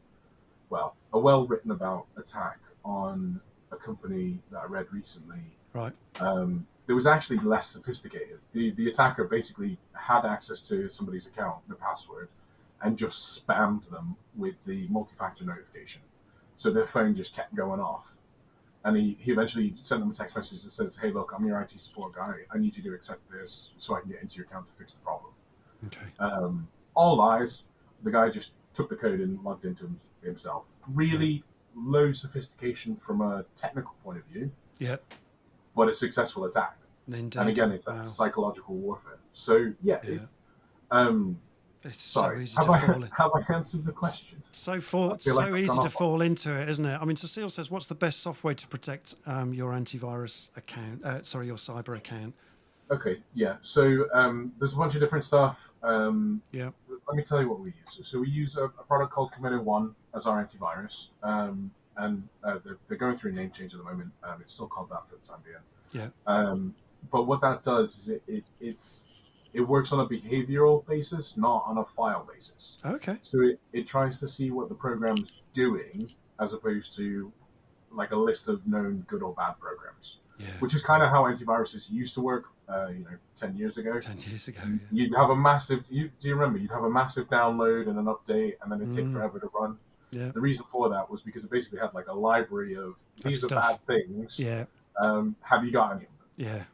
a well-written about attack on a company that I read recently. Right. It was actually less sophisticated. The attacker basically had access to somebody's account, the password, and just spammed them with the multi-factor notification. So their phone just kept going off. And he eventually sent them a text message that says, hey, look, I'm your IT support guy. I need you to accept this so I can get into your account to fix the problem. Okay. All lies. The guy just took the code and logged into himself. Really low sophistication from a technical point of view. Yeah. But a successful attack. Indeed. And again, it's that psychological warfare. So it's so easy to fall in. Have I answered the question? So easy to fall into it, isn't it? I mean, Cecile says, what's the best software to protect your antivirus account? Your cyber account. Okay, yeah. So there's a bunch of different stuff. Yeah. Let me tell you what we use. So we use a product called Commando One as our antivirus, and they're going through a name change at the moment. It's still called that for the time being. Yeah. but what that does is it works on a behavioral basis, not on a file basis. Okay. So it tries to see what the program's doing as opposed to like a list of known good or bad programs, Yeah. which is kind of how antiviruses used to work. 10 years ago. 10 years ago. Yeah. You'd have a massive. Do you remember? You'd have a massive download and an update, and then it'd take forever to run. Yeah. The reason for that was because it basically had like a library of these are stuff. bad things. Yeah. Have you got any of them? Yeah.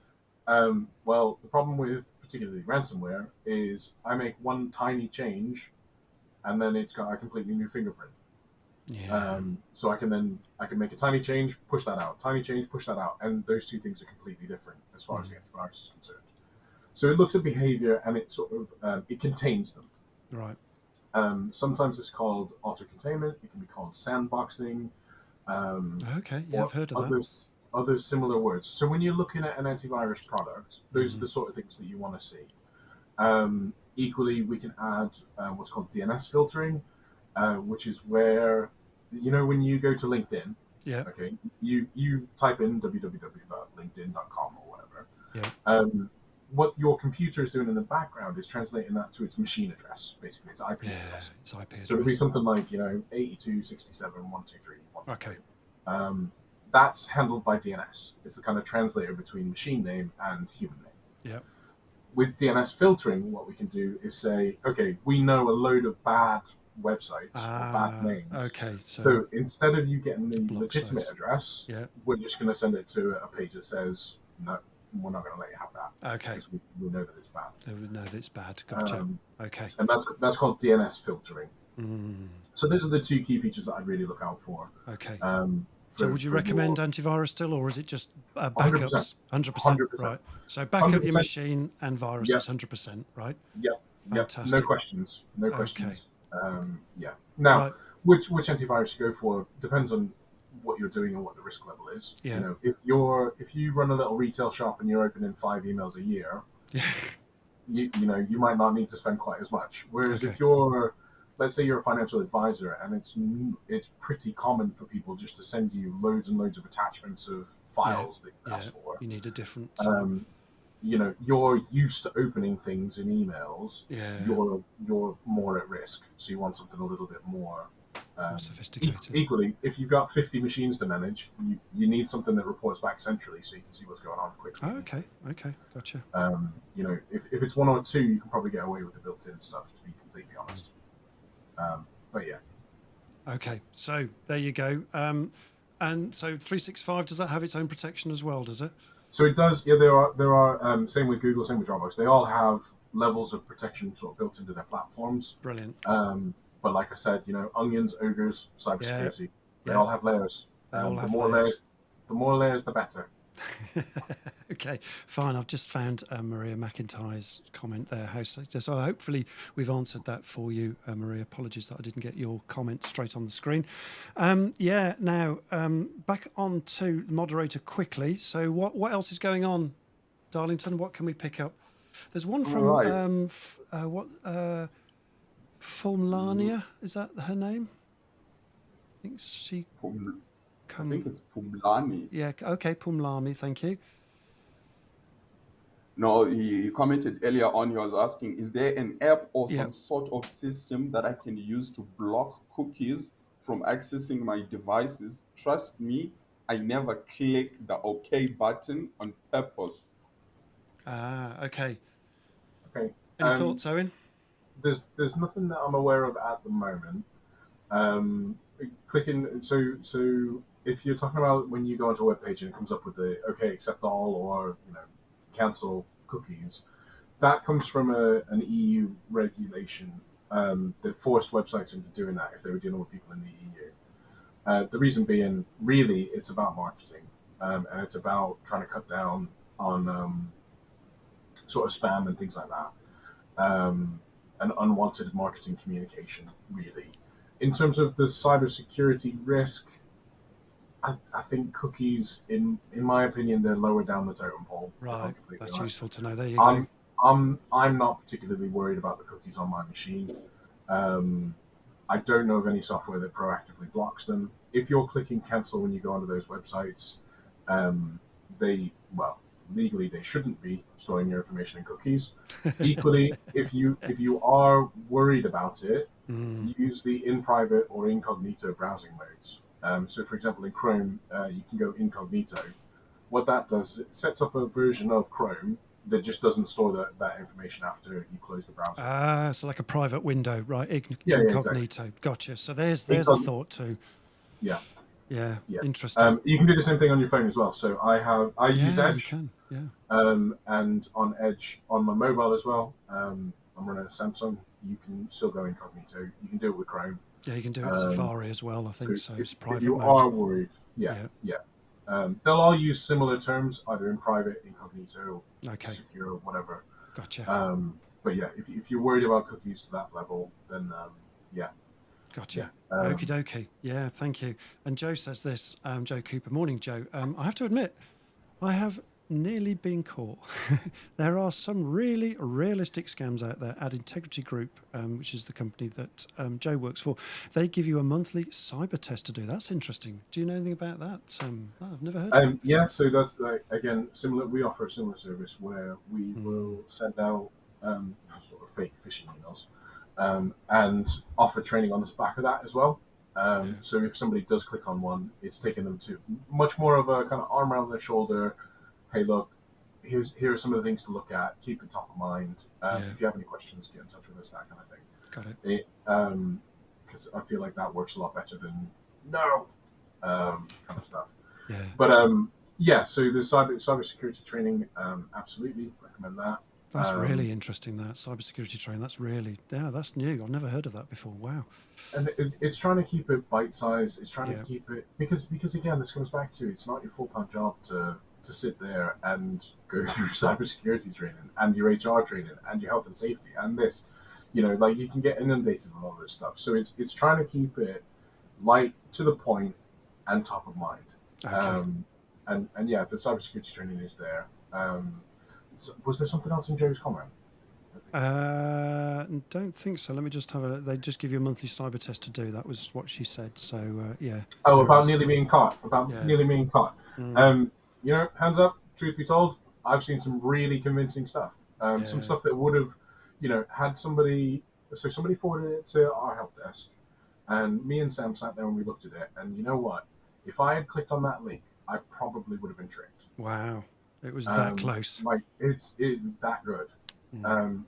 Well, the problem with particularly ransomware is I make one tiny change, and then it's got a completely new fingerprint. Yeah. So I can make a tiny change, push that out, tiny change, push that out, and those two things are completely different as far as the antivirus is concerned. So it looks at behavior and it sort of it contains them. Right. Sometimes it's called auto-containment. It can be called sandboxing. Okay. Yeah, I've heard of that. Other similar words. So when you're looking at an antivirus product, those are the sort of things that you want to see. Equally, we can add what's called DNS filtering, which is where, when you go to LinkedIn, okay, you type in www.linkedin.com or whatever. Yeah. What your computer is doing in the background is translating that to its machine address, basically its IP address. It's IP address. So it'll be something like 82.67.123.123. Okay. That's handled by DNS. It's the kind of translator between machine name and human name. Yeah. With DNS filtering, what we can do is say, okay, we know a load of bad websites or bad names. Okay. So instead of you getting the blocks legitimate those. address, we're just going to send it to a page that says, no, we're not going to let you have that. Okay. Because we know that it's bad. They would know that it's bad. Gotcha. Okay. And that's called DNS filtering. Mm. So those are the two key features that I'd really look out for. Okay. So would you recommend antivirus still, or is it just backups? 100%. Right. So backup 100%. your machine and viruses, 100%. Right. Yep. Fantastic. No questions. No questions. Okay. Now, which antivirus you go for depends on what you're doing and what the risk level is. Yeah. If you run a little retail shop and you're opening 5 emails a year, you might not need to spend quite as much. Whereas if you're, let's say you're a financial advisor and it's pretty common for people just to send you loads and loads of attachments of files that you ask for. You need a different. You're used to opening things in emails. Yeah. You're more at risk, so you want something a little bit more sophisticated. Equally, if you've got 50 machines to manage, you need something that reports back centrally so you can see what's going on quickly. Okay, gotcha. If it's one or two, you can probably get away with the built-in stuff, to be completely honest. But yeah. Okay, so there you go. And so 365, does that have its own protection as well? Does it? So it does. Yeah, there are. Same with Google, same with Dropbox. They all have levels of protection sort of built into their platforms. Brilliant. But like I said, onions, ogres, cybersecurity, they all have layers. The more layers, the better. Okay, fine. I've just found Maria McIntyre's comment there. So hopefully we've answered that for you, Maria. Apologies that I didn't get your comment straight on the screen. Now back on to the moderator quickly. So what else is going on, Darlington? What can we pick up? There's one from Fulmlania. Is that her name? I think she. I think it's Pumlani. Yeah, okay, Pumlani, thank you. No, he commented earlier on, he was asking, is there an app or some sort of system that I can use to block cookies from accessing my devices? Trust me, I never click the OK button on purpose. Okay. Okay. Any thoughts, Owen? There's nothing that I'm aware of at the moment. Clicking, so if you're talking about when you go onto a web page and it comes up with the OK, accept all, or cancel cookies, that comes from an EU regulation that forced websites into doing that if they were dealing with people in the EU. The reason being, really, it's about marketing, and it's about trying to cut down on sort of spam and things like that, and unwanted marketing communication, really. In terms of the cybersecurity risk, I think cookies, in my opinion, they're lower down the totem pole. Right, that's useful to know. There you go. I'm not particularly worried about the cookies on my machine. I don't know of any software that proactively blocks them. If you're clicking cancel when you go onto those websites, legally they shouldn't be storing your information in cookies. Equally, if you are worried about it, use the in private or incognito browsing modes. So, for example, in Chrome, you can go incognito. What that does, it sets up a version of Chrome that just doesn't store that information after you close the browser. So like a private window, right? Yeah, Incognito. exactly. Gotcha. So there's a thought too. Yeah. Yeah. Yeah. Interesting. You can do the same thing on your phone as well. So I use Yeah, Edge. you can. Yeah. And on Edge on my mobile as well. I'm running a Samsung. You can still go incognito. You can do it with Chrome. Yeah, you can do it with Safari as well. I think so. It's private if you mode. are worried, yeah. They'll all use similar terms, either in private, incognito, secure, whatever. Gotcha. But yeah, if you're worried about cookies to that level, then yeah. Gotcha. Okie dokie. Yeah, thank you. And Joe says this, Joe Cooper. Morning, Joe. I have to admit, I have nearly been caught. There are some really realistic scams out there. At Integrity Group, which is the company that Joe works for, they give you a monthly cyber test to do. That's interesting. Do you know anything about that? I've never heard of it. Yeah, so that's again similar. We offer a similar service where we will send out sort of fake phishing emails and offer training on the back of that as well. So if somebody does click on one, it's taking them to much more of a kind of arm around their shoulder. Hey, look, here are some of the things to look at. Keep it top of mind. If you have any questions, get in touch with us, that kind of thing. Got it. Because I feel like that works a lot better than no kind of stuff. Yeah. But so the cybersecurity training, absolutely recommend that. That's really interesting. That cybersecurity training. That's new. I've never heard of that before. Wow. And it's trying to keep it bite-sized. It's trying to keep it because again, this comes back to it's not your full-time job to sit there and go through cybersecurity training and your HR training and your health and safety and this, like you can get inundated with all this stuff. So it's trying to keep it light, to the point, and top of mind. Okay. And yeah, the cybersecurity training is there. Was there something else in Joe's comment? Don't think so. Let me just have a. They just give you a monthly cyber test to do. That was what she said. So yeah. Oh, about nearly being caught. Nearly being caught. Hands up. Truth be told, I've seen some really convincing stuff. Some stuff that would have, had somebody. So somebody forwarded it to our help desk, and me and Sam sat there and we looked at it. And you know what? If I had clicked on that link, I probably would have been tricked. Wow, it was that close. Like it's that good. And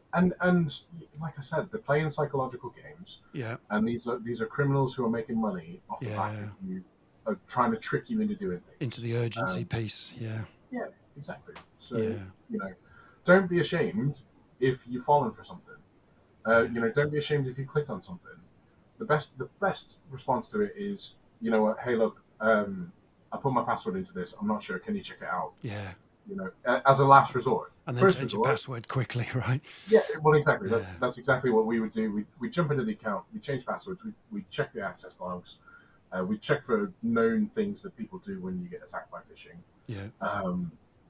like I said, they're playing psychological games. Yeah. And these are criminals who are making money off the back of you, trying to trick you into doing things. Into the urgency piece. Yeah. Yeah, exactly. So don't be ashamed if you've fallen for something. Don't be ashamed if you clicked on something. The best response to it is, you know what? Hey, look, I put my password into this. I'm not sure. Can you check it out? Yeah. As a last resort. And then change your password quickly, right? Yeah, well, exactly. That's exactly what we would do. We jump into the account, we change passwords, we check the access logs, we check for known things that people do when you get attacked by phishing. Yeah.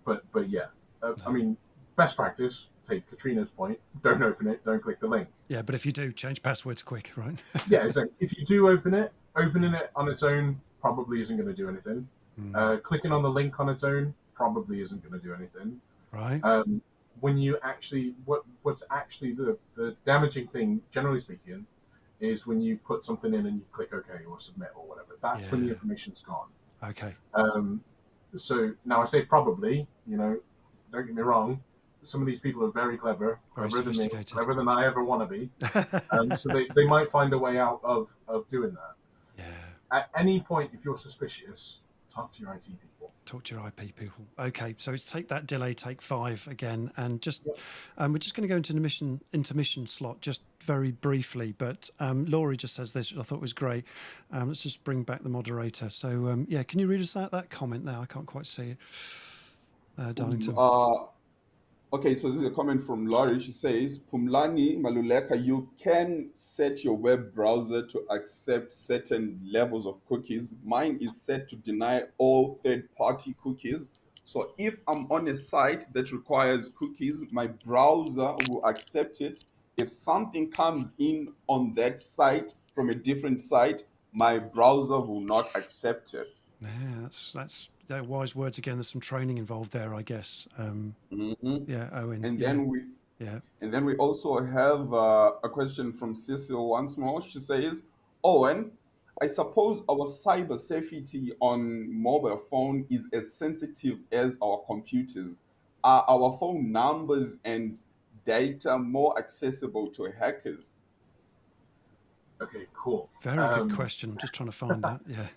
But yeah, I mean, best practice. Take Katrina's point. Don't open it. Don't click the link. Yeah, but if you do, change passwords quick, right? Yeah, exactly. If you do opening it on its own probably isn't going to do anything. Clicking on the link on its own probably isn't going to do anything. Right. When you actually, what's actually the damaging thing, generally speaking, is when you put something in and you click OK or submit or whatever. That's when the information's gone. Okay. So now I say probably, don't get me wrong. Some of these people are very clever, cleverer than me, cleverer than I ever want to be. So they might find a way out of doing that. Yeah. At any point, if you're suspicious, talk to your IT people. Talk to your IP people. Okay, so it's take that delay, take 5 again, and just we're just going to go into the intermission slot just very briefly. But Laurie just says this, which I thought was great. Let's just bring back the moderator. So can you read us out that comment now? I can't quite see it, Darlington. Okay, so this is a comment from Laurie. She says, Pumlani Maluleka, you can set your web browser to accept certain levels of cookies. Mine is set to deny all third-party cookies. So if I'm on a site that requires cookies, my browser will accept it. If something comes in on that site from a different site, my browser will not accept it. Yeah, that's wise words again. There's some training involved there, I guess. Mhm. Yeah, Owen. And Yeah, then we yeah. and then we also have a question from Cecil once more. She says, Owen, I suppose our cyber safety on mobile phone is as sensitive as our computers. Are our phone numbers and data more accessible to hackers? Okay, cool. Very good question. I'm just trying to find that. Yeah.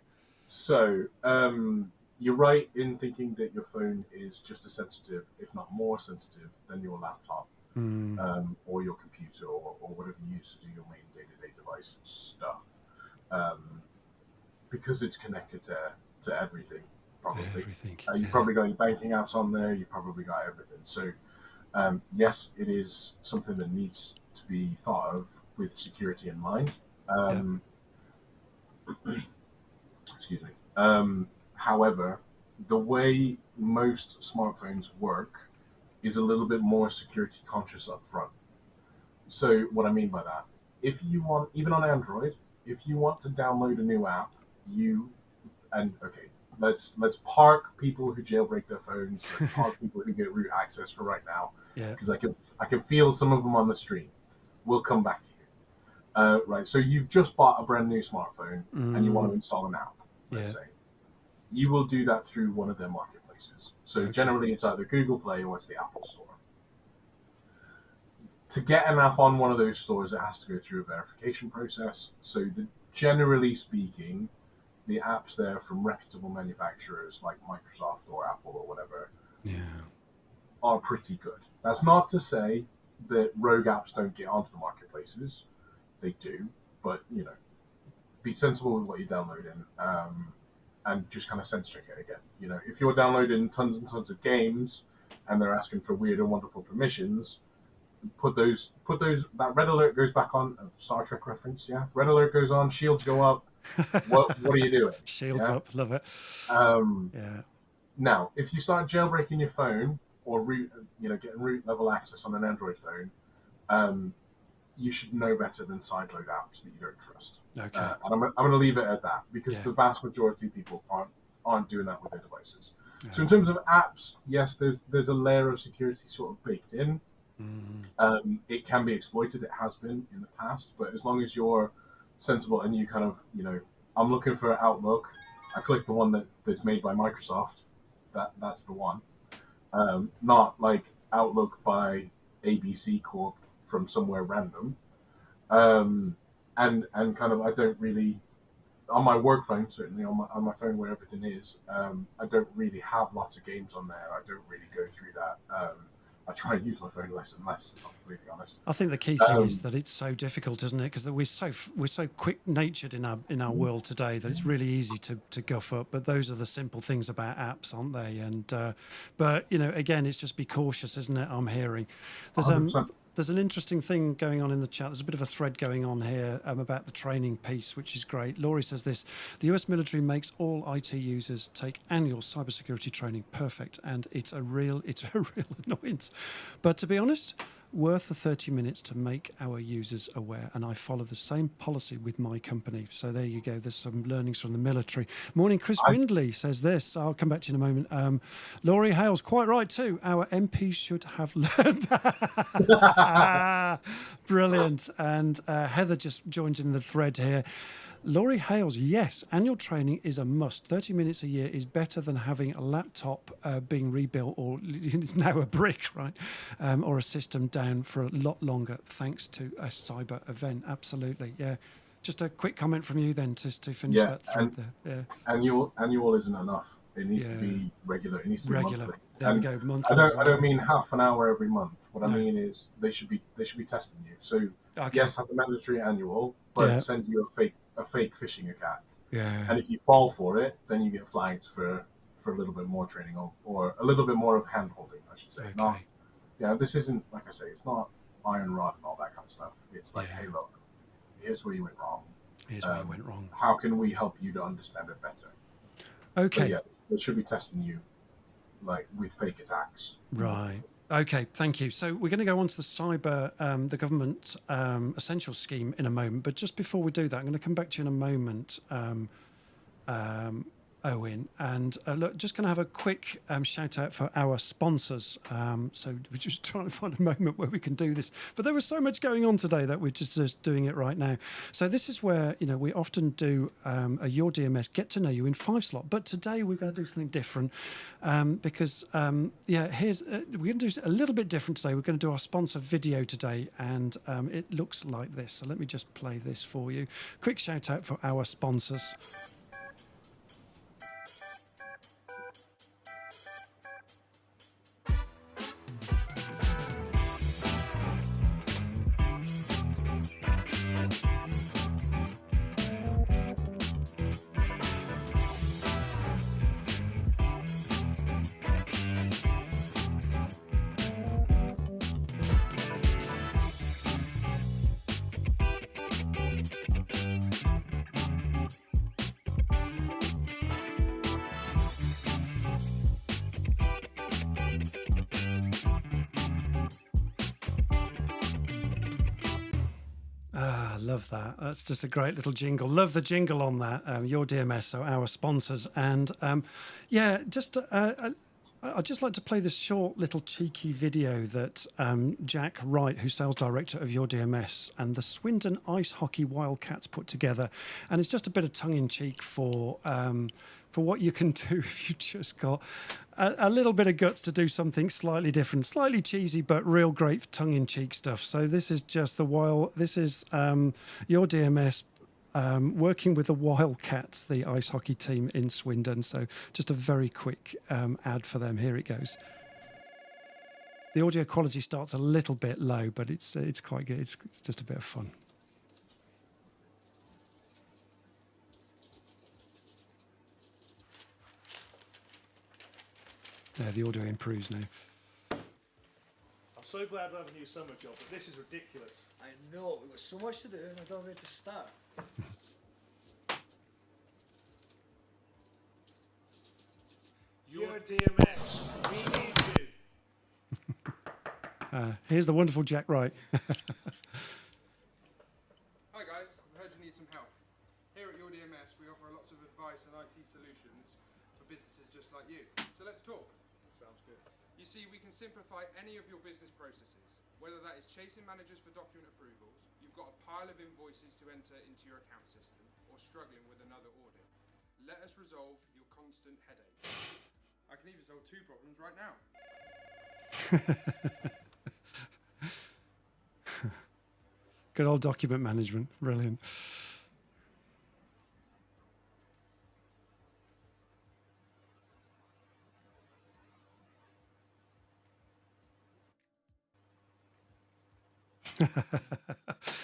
So, you're right in thinking that your phone is just as sensitive, if not more sensitive, than your laptop, Mm, or your computer, or whatever you use to do your main day-to-day device stuff, um, because it's connected to everything. Probably, everything. you Yeah. probably got your banking apps on there. You probably got everything. So, yes, it is something that needs to be thought of with security in mind. Yeah. Um, excuse me. However, the way most smartphones work is a little bit more security conscious up front. So, what I mean by that, if you want, even on Android, if you want to download a new app, you and okay, let's park people who jailbreak their phones. Let's park people who get root access for right now, Yeah. because I can feel some of them on the stream. We'll come back to you. Right. So you've just bought a brand new smartphone and you want to install an app. Let's Yeah. say you will do that through one of their marketplaces. So Okay. generally, it's either Google Play or it's the Apple Store. To get an app on one of those stores, it has to go through a verification process. So, generally speaking, the apps there from reputable manufacturers like Microsoft or Apple or whatever Yeah. are pretty good. That's not to say that rogue apps don't get onto the marketplaces. They do, but be sensible with what you're downloading, and just kind of sense check it again. If you're downloading tons and tons of games and they're asking for weird and wonderful permissions, put those. That red alert goes back on. Star Trek reference, yeah. Red alert goes on. Shields go up. What are you doing? Shields Yeah. up. Love it. Um, Yeah. Now, if you start jailbreaking your phone or getting root level access on an Android phone, you should know better than sideload apps that you don't trust. Okay. And I'm going to leave it at that because Yeah. the vast majority of people aren't doing that with their devices. Yeah. So in terms of apps, yes, there's a layer of security sort of baked in. It can be exploited. It has been in the past, but as long as you're sensible and you kind of I'm looking for Outlook. I click the one that's made by Microsoft. That's the one. Not like Outlook by ABC Corp from somewhere random. And kind of I don't really on my work phone, certainly on my phone where everything is. I don't really have lots of games on there. I don't really go through that. I try and use my phone less and less. If I'm completely honest. I think the key thing is that it's so difficult, isn't it? Because we're so quick natured in our world today that it's really easy to guff up. But those are the simple things about apps, aren't they? And but again, it's just be cautious, isn't it? I'm hearing there's 100%. there's an interesting thing going on in the chat. There's a bit of a thread going on here about the training piece, which is great. Laurie says this: the US military makes all IT users take annual cybersecurity training. Perfect, and it's a real annoyance. But to be honest, worth the 30 minutes to make our users aware, and I follow the same policy with my company. So there you go. There's some learnings from the military. Morning, Chris Windley says this. I'll come back to you in a moment. Laurie Hales, quite right too. Our MPs should have learned that. Brilliant. And Heather just joins in the thread here. Laurie Hales, yes, annual training is a must. 30 minutes a year is better than having a laptop being rebuilt, or it's now a brick, right? Or a system down for a lot longer thanks to a cyber event. Absolutely, yeah. Just a quick comment from you then to finish that thread there. Yeah. Annual isn't enough. It needs to be regular. It needs to be Regular. monthly. There we go. Monthly. I don't mean half an hour every month. What I mean is they should be testing you. So yes, have the mandatory annual, but send you a fake phishing attack. Yeah. And if you fall for it, then you get flagged for a little bit more training or a little bit more of hand holding, I should say. Okay. This isn't, like I say, it's not iron rod and all that kind of stuff. It's like, hey, look, here's where you went wrong. Here's where you went wrong. How can we help you to understand it better? Okay. But they should be testing you like with fake attacks. Right. Okay, thank you. So we're going to go on to the cyber, the government essential scheme in a moment. But just before we do that, I'm going to come back to you in a moment. Owen. And look, just going to have a quick shout out for our sponsors. So we're just trying to find a moment where we can do this. But there was so much going on today that we're just doing it right now. So this is where, we often do a Your DMS Get to Know You in 5 slot. But today we're going to do something different because, we're going to do a little bit different today. We're going to do our sponsor video today. And it looks like this. So let me just play this for you. Quick shout out for our sponsors. Love that. That's just a great little jingle. Love the jingle on that. Your DMS, so our sponsors. And I'd just like to play this short little cheeky video that Jack Wright, who's sales director of Your DMS, and the Swindon Ice Hockey Wildcats put together. And it's just a bit of tongue-in-cheek for what you can do if you just got a little bit of guts to do something slightly different, slightly cheesy, but real great tongue-in-cheek stuff. So this is just this is Your DMS working with the Wildcats, the ice hockey team in Swindon. So just a very quick ad for them. Here it goes. The audio quality starts a little bit low, but it's quite good. It's just a bit of fun. Yeah, the audio improves now. I'm so glad we're having a new summer job, but this is ridiculous. I know, we've got so much to do and I don't know where to start. Your DMS, we need you. Here's the wonderful Jack Wright. Hi guys, I've heard you need some help. Here at Your DMS we offer lots of advice and IT solutions for businesses just like you. So let's talk. Sounds good. You see, we can simplify any of your business processes. Whether that is chasing managers for document approvals, you've got a pile of invoices to enter into your account system, or struggling with another audit. Let us resolve your constant headache. I can even solve 2 problems right now. Good old document management. Brilliant.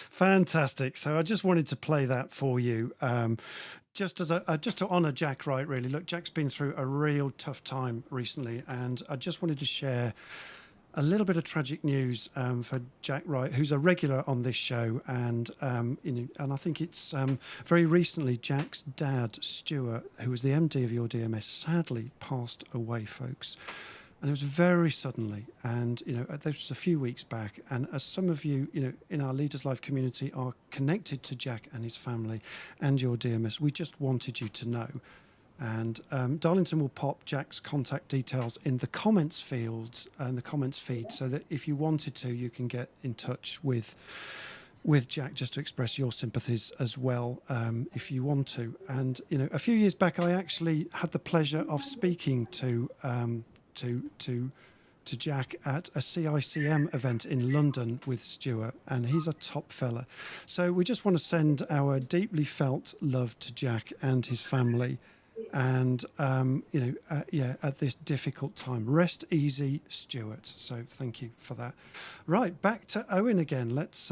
Fantastic. So I just wanted to play that for you, just to honour Jack Wright. Really, look, Jack's been through a real tough time recently, and I just wanted to share a little bit of tragic news for Jack Wright, who's a regular on this show, and and I think it's very recently Jack's dad, Stuart, who was the MD of Your DMS, sadly passed away, folks. And it was very suddenly, and this was a few weeks back. And as some of you, in our Leaders Live community are connected to Jack and his family and Your DMS, we just wanted you to know. And Darlington will pop Jack's contact details in the comments field and the comments feed, so that if you wanted to, you can get in touch with Jack just to express your sympathies as well, if you want to. And a few years back, I actually had the pleasure of speaking to Jack at a CICM event in London with Stuart, and he's a top fella. So we just want to send our deeply felt love to Jack and his family, and at this difficult time. Rest easy, Stuart. So thank you for that. Right, back to Owen again. Let's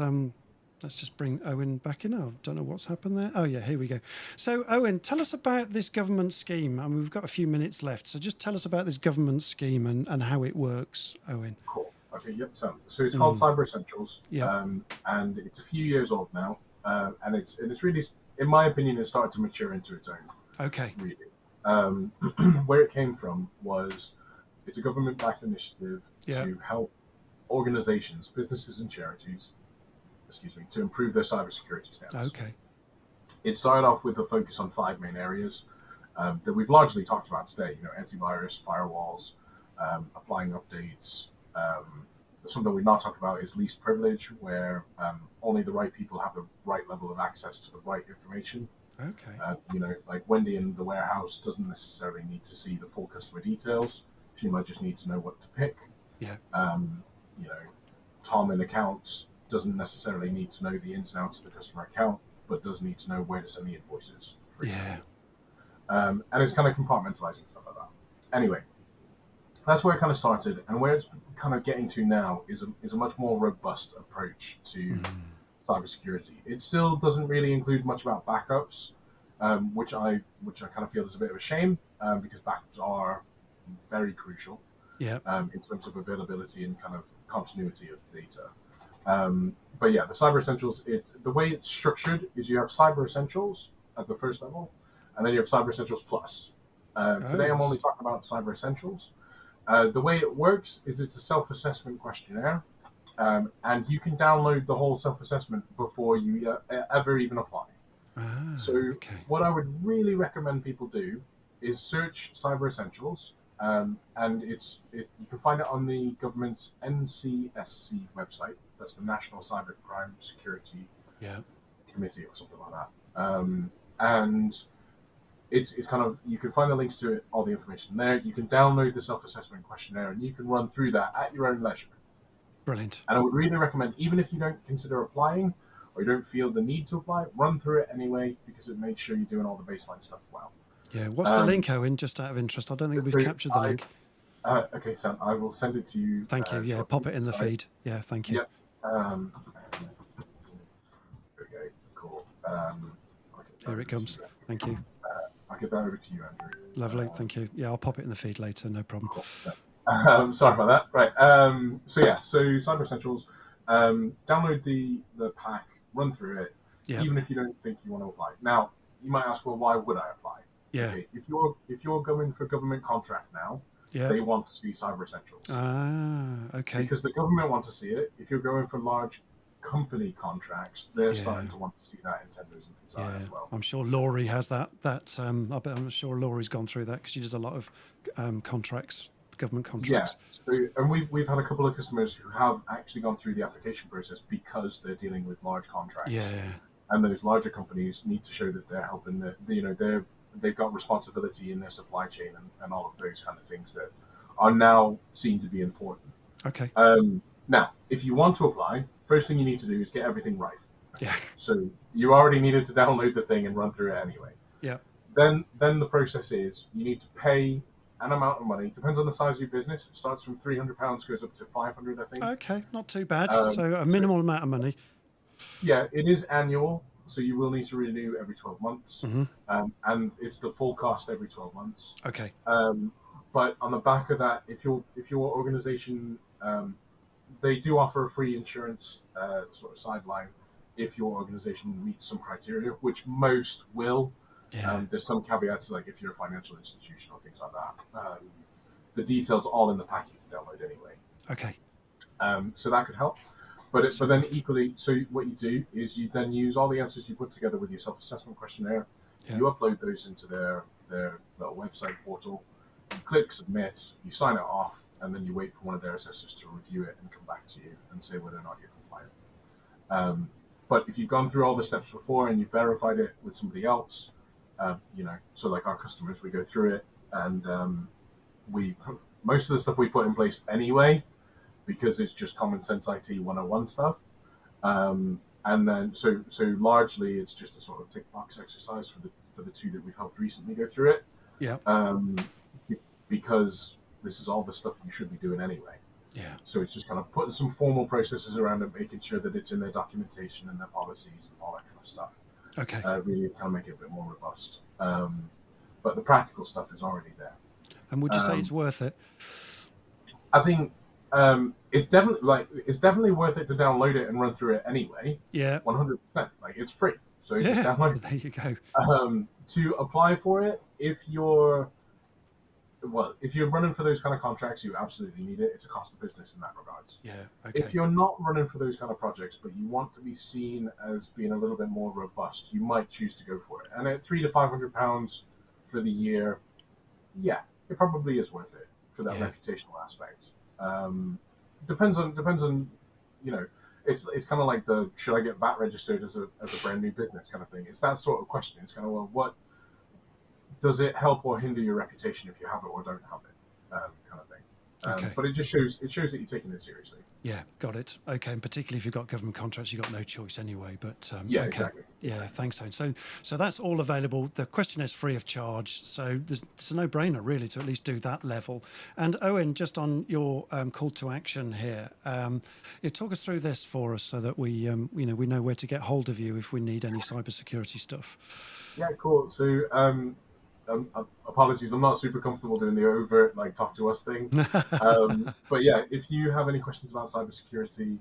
just bring Owen back in. I don't know what's happened there. Oh, yeah, here we go. So, Owen, tell us about this government scheme. I mean, we've got a few minutes left, so just tell us about this government scheme and how it works, Owen. Cool. Okay, yep. So it's called Cyber Essentials, yeah. And it's a few years old now, and it's really, in my opinion, it's started to mature into its own. Okay. Really. Where it came from was it's a government-backed initiative to help organizations, businesses, and charities, to improve their cybersecurity status. Okay. It started off with a focus on 5 main areas. that we've largely talked about today. Antivirus, firewalls, applying updates. Something we've not talked about is least privilege, where only the right people have the right level of access to the right information. Okay. Like Wendy in the warehouse doesn't necessarily need to see the full customer details. She might just need to know what to pick. Yeah. Tom in accounts doesn't necessarily need to know the ins and outs of the customer account, but does need to know where to send the invoices. Yeah. And it's kind of compartmentalizing stuff like that. Anyway, that's where it kind of started, and where it's kind of getting to now is a much more robust approach to cybersecurity. It still doesn't really include much about backups, which I kind of feel is a bit of a shame, because backups are very crucial. Yeah. In terms of availability and kind of continuity of data. But yeah, the Cyber Essentials, the way it's structured is you have Cyber Essentials at the first level, and then you have Cyber Essentials Plus. Today I'm only talking about Cyber Essentials. The way it works is it's a self-assessment questionnaire, and you can download the whole self-assessment before you ever even apply. What I would really recommend people do is search Cyber Essentials, and you can find it on the government's NCSC website. That's the National Cybercrime Security Committee or something like that. And it's kind of, you can find the links to it, all the information there. You can download the self-assessment questionnaire, and you can run through that at your own leisure. Brilliant. And I would really recommend, even if you don't consider applying or you don't feel the need to apply, run through it anyway, because it makes sure you're doing all the baseline stuff well. Yeah. What's the link, Owen? Just out of interest, I don't think we've captured the link. Okay, Sam, I will send it to you. Thank you. Yeah, pop it in the feed. Yeah, thank you. Yeah. Okay, cool. Here it comes. Thank you. I'll get that over to you, Andrew. Lovely. Thank you. Yeah, I'll pop it in the feed later. No problem. Cool. Sorry about that. Right. So Cyber Essentials. Download the pack. Run through it. Yeah. Even if you don't think you want to apply. Now, you might ask, well, why would I apply? Yeah. Okay, if you're going for government contract now, they want to see Cyber Essentials. Okay. Because the government want to see it. If you're going for large company contracts, they're starting to want to see that in tenders and things like that as well. I'm sure Laurie has that. I'm sure Laurie's gone through that because she does a lot of contracts, government contracts. Yeah. So, and we've had a couple of customers who have actually gone through the application process because they're dealing with large contracts. Yeah. And those larger companies need to show that they're helping they've got responsibility in their supply chain and all of those kind of things that are now seen to be important. Okay. Now, if you want to apply, first thing you need to do is get everything right. Yeah. So you already needed to download the thing and run through it anyway. Yeah. Then the process is you need to pay an amount of money. Depends on the size of your business. It starts from £300, goes up to 500, I think. Okay, not too bad. So a minimal amount of money. Yeah, it is annual, so you will need to renew every 12 months, and it's the full cost every 12 months. Okay. But on the back of that, if your organization, they do offer a free insurance sort of sideline if your organization meets some criteria, which most will. Yeah. There's some caveats, like if you're a financial institution or things like that. The details are all in the pack you can download anyway. Okay. So that could help. But then equally, so what you do is you then use all the answers you put together with your self-assessment questionnaire. Yeah. You upload those into their little website portal. You click submit. You sign it off, and then you wait for one of their assessors to review it and come back to you and say whether or not you're compliant. But if you've gone through all the steps before and you've verified it with somebody else, so like our customers, we go through it, and most of the stuff we put in place anyway, because it's just common sense IT 101 stuff. And then so largely it's just a sort of tick box exercise for the two that we've helped recently go through it. Yeah. Because this is all the stuff that you should be doing anyway. Yeah. So it's just kind of putting some formal processes around it, making sure that it's in their documentation and their policies and all that kind of stuff. Okay. Really kind of make it a bit more robust. But the practical stuff is already there. And would you say it's worth it? I think it's definitely worth it to download it and run through it anyway. Yeah. 100%. Like, it's free. So just download it. There you go. To apply for it, if you're running for those kind of contracts, you absolutely need it. It's a cost of business in that regards. Yeah. Okay. If you're not running for those kind of projects, but you want to be seen as being a little bit more robust, you might choose to go for it. And at £300 to £500 for the year, yeah, it probably is worth it for that Yeah. reputational aspect. Depends on, you know, it's kind of like the should I get VAT registered as a brand new business kind of thing. It's that sort of question. It's kind of, well, what does it help or hinder your reputation if you have it or don't have it, kind of thing. Okay. But it shows that you're taking it seriously. Yeah, got it. Okay, and particularly if you've got government contracts, you've got no choice anyway. But Yeah, okay. exactly. Yeah, thanks, Owen. So that's all available. The questionnaire is free of charge, so it's a no-brainer really to at least do that level. And Owen, just on your call to action here, you talk us through this for us so that we we know where to get hold of you if we need any cybersecurity stuff. Yeah, cool. So, apologies, I'm not super comfortable doing the overt like talk to us thing. But yeah, if you have any questions about cybersecurity,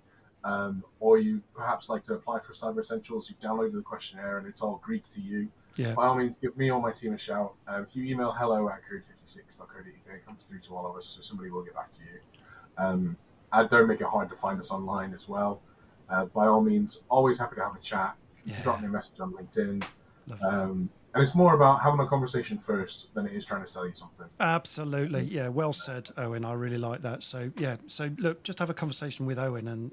or you perhaps like to apply for Cyber Essentials, you've downloaded the questionnaire and it's all Greek to you. Yeah. By all means, give me or my team a shout. If you email hello@code56.co.uk, it comes through to all of us, so somebody will get back to you. Don't make it hard to find us online as well. By all means, always happy to have a chat. You can drop me a message on LinkedIn. And it's more about having a conversation first than it is trying to sell you something. Absolutely. Yeah, well said, Owen. I really like that. So, yeah. So, look, just have a conversation with Owen and,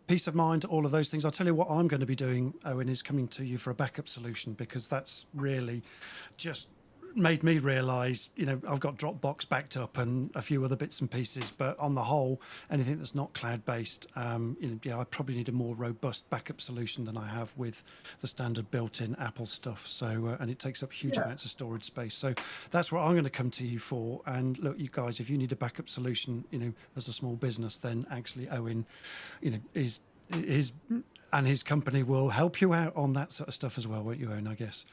peace of mind, all of those things. I'll tell you what I'm going to be doing, Owen, is coming to you for a backup solution because that's really just made me realise, I've got Dropbox backed up and a few other bits and pieces, but on the whole, anything that's not cloud-based, I probably need a more robust backup solution than I have with the standard built-in Apple stuff. So, and it takes up huge amounts of storage space. So that's what I'm going to come to you for. And look, you guys, if you need a backup solution, as a small business, then actually Owen, is and his company will help you out on that sort of stuff as well, won't you, Owen, I guess?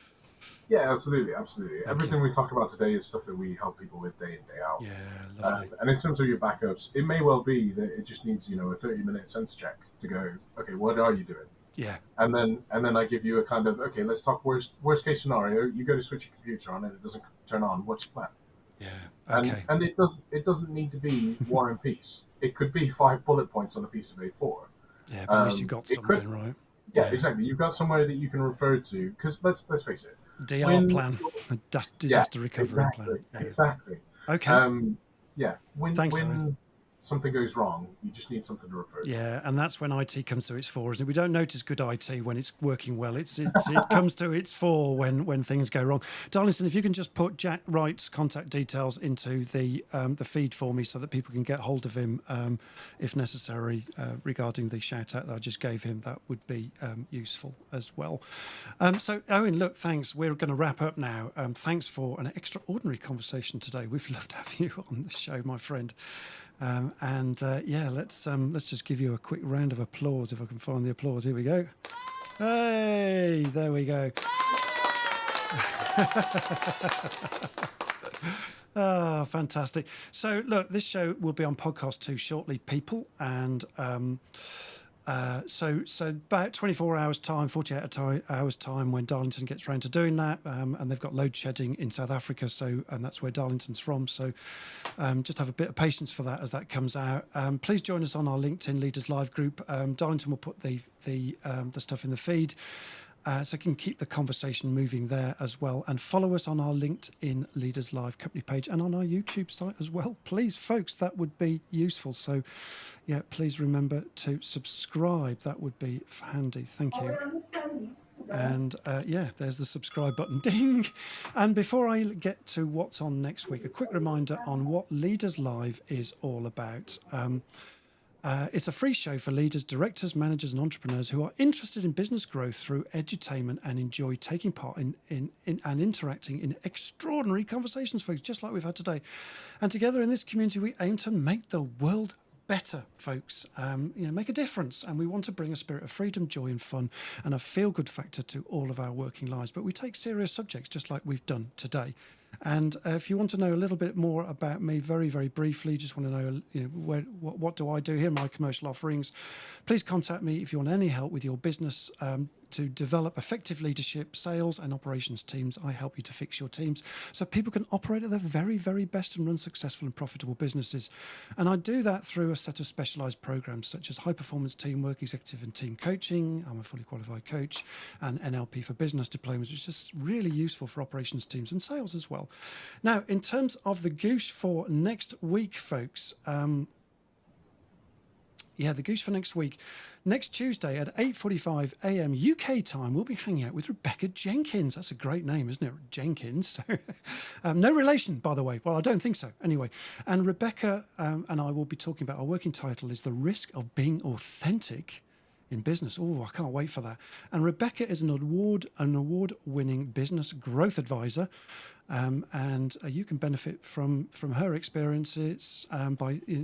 Yeah, absolutely. Everything we talked about today is stuff that we help people with day in, day out. Yeah, lovely. And in terms of your backups, it may well be that it just needs, a 30-minute sense check to go, okay, what are you doing? Yeah. And then I give you a kind of, okay, let's talk worst case scenario. You go to switch your computer on and it doesn't turn on. What's your plan? Yeah. Okay. And it doesn't need to be War and Peace. It could be 5 bullet points on a piece of A4. Yeah, but at least you got something, right? Yeah, exactly. You've got somewhere that you can refer to because let's face it. DR plan, disaster recovery plan. Yeah. Exactly. Okay. When something goes wrong, you just need something to refer to. Yeah, and that's when IT comes to its fore, isn't it? We don't notice good IT when it's working well. It comes to its fore when things go wrong. Darlington, if you can just put Jack Wright's contact details into the feed for me so that people can get hold of him if necessary regarding the shout out that I just gave him, that would be useful as well. So Owen, look, thanks. We're going to wrap up now. Thanks for an extraordinary conversation today. We've loved having you on the show, my friend. Let's just give you a quick round of applause if I can find the applause. Here we go. Hey, there we go. Ah, fantastic. So, look, this show will be on podcast too shortly, people, and so about 24 hours time, 48 hours time when Darlington gets round to doing that, and they've got load shedding in South Africa, and that's where Darlington's from. So just have a bit of patience for that as that comes out. Please join us on our LinkedIn Leaders Live group. Darlington will put the stuff in the feed. So you can keep the conversation moving there as well. And follow us on our LinkedIn Leaders Live company page and on our YouTube site as well. Please, folks, that would be useful. So, yeah, please remember to subscribe. That would be handy. Thank you. And, there's the subscribe button. Ding! And before I get to what's on next week, a quick reminder on what Leaders Live is all about. It's a free show for leaders, directors, managers, and entrepreneurs who are interested in business growth through edutainment and enjoy taking part in and interacting in extraordinary conversations, folks, just like we've had today. And together in this community, we aim to make the world better, folks. Make a difference. And we want to bring a spirit of freedom, joy, and fun, and a feel-good factor to all of our working lives. But we take serious subjects, just like we've done today. And if you want to know a little bit more about me, very, very briefly, just want to know, what do I do here, my commercial offerings, please contact me if you want any help with your business. to develop effective leadership, sales and operations teams. I help you to fix your teams so people can operate at their very, very best and run successful and profitable businesses. And I do that through a set of specialised programs such as high performance teamwork, executive and team coaching. I'm a fully qualified coach, and NLP for business diplomas, which is really useful for operations teams and sales as well. Now, in terms of the Goose for next week, folks, the Goose for next week. Next Tuesday at 8:45 a.m. UK time, we'll be hanging out with Rebecca Jenkins. That's a great name, isn't it? Jenkins. So, no relation, by the way. Well, I don't think so. Anyway, and Rebecca and I will be talking about, our working title is The Risk of Being Authentic in Business. Oh, I can't wait for that. And Rebecca is an award-winning business growth advisor. And you can benefit from her experiences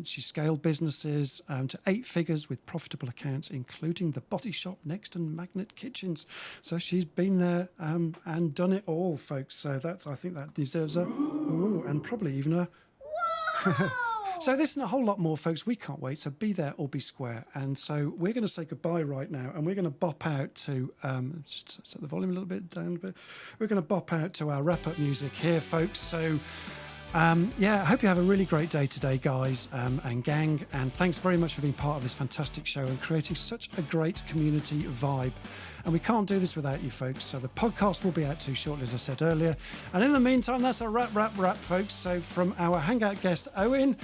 she scaled businesses to 8 figures with profitable accounts, including the Body Shop, Next and Magnet Kitchens. So she's been there and done it all, folks. So I think that deserves a ooh, and probably even a So this and a whole lot more, folks. We can't wait. So be there or be square. And so we're going to say goodbye right now, and we're going to bop out to just set the volume a little bit down a bit. We're going to bop out to our wrap-up music here, folks. So I hope you have a really great day today, guys and gang. And thanks very much for being part of this fantastic show and creating such a great community vibe. And we can't do this without you, folks. So the podcast will be out too shortly, as I said earlier. And in the meantime, that's a wrap, folks. So from our Hangout guest, Owen,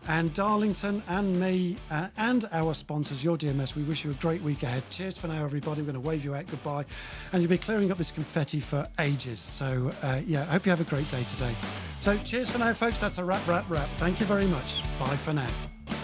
and Darlington, and me, and our sponsors, Your DMS, we wish you a great week ahead. Cheers for now, everybody. We're going to wave you out goodbye. And you'll be clearing up this confetti for ages. So, I hope you have a great day today. So cheers for now, folks. That's a wrap. Thank you very much. Bye for now.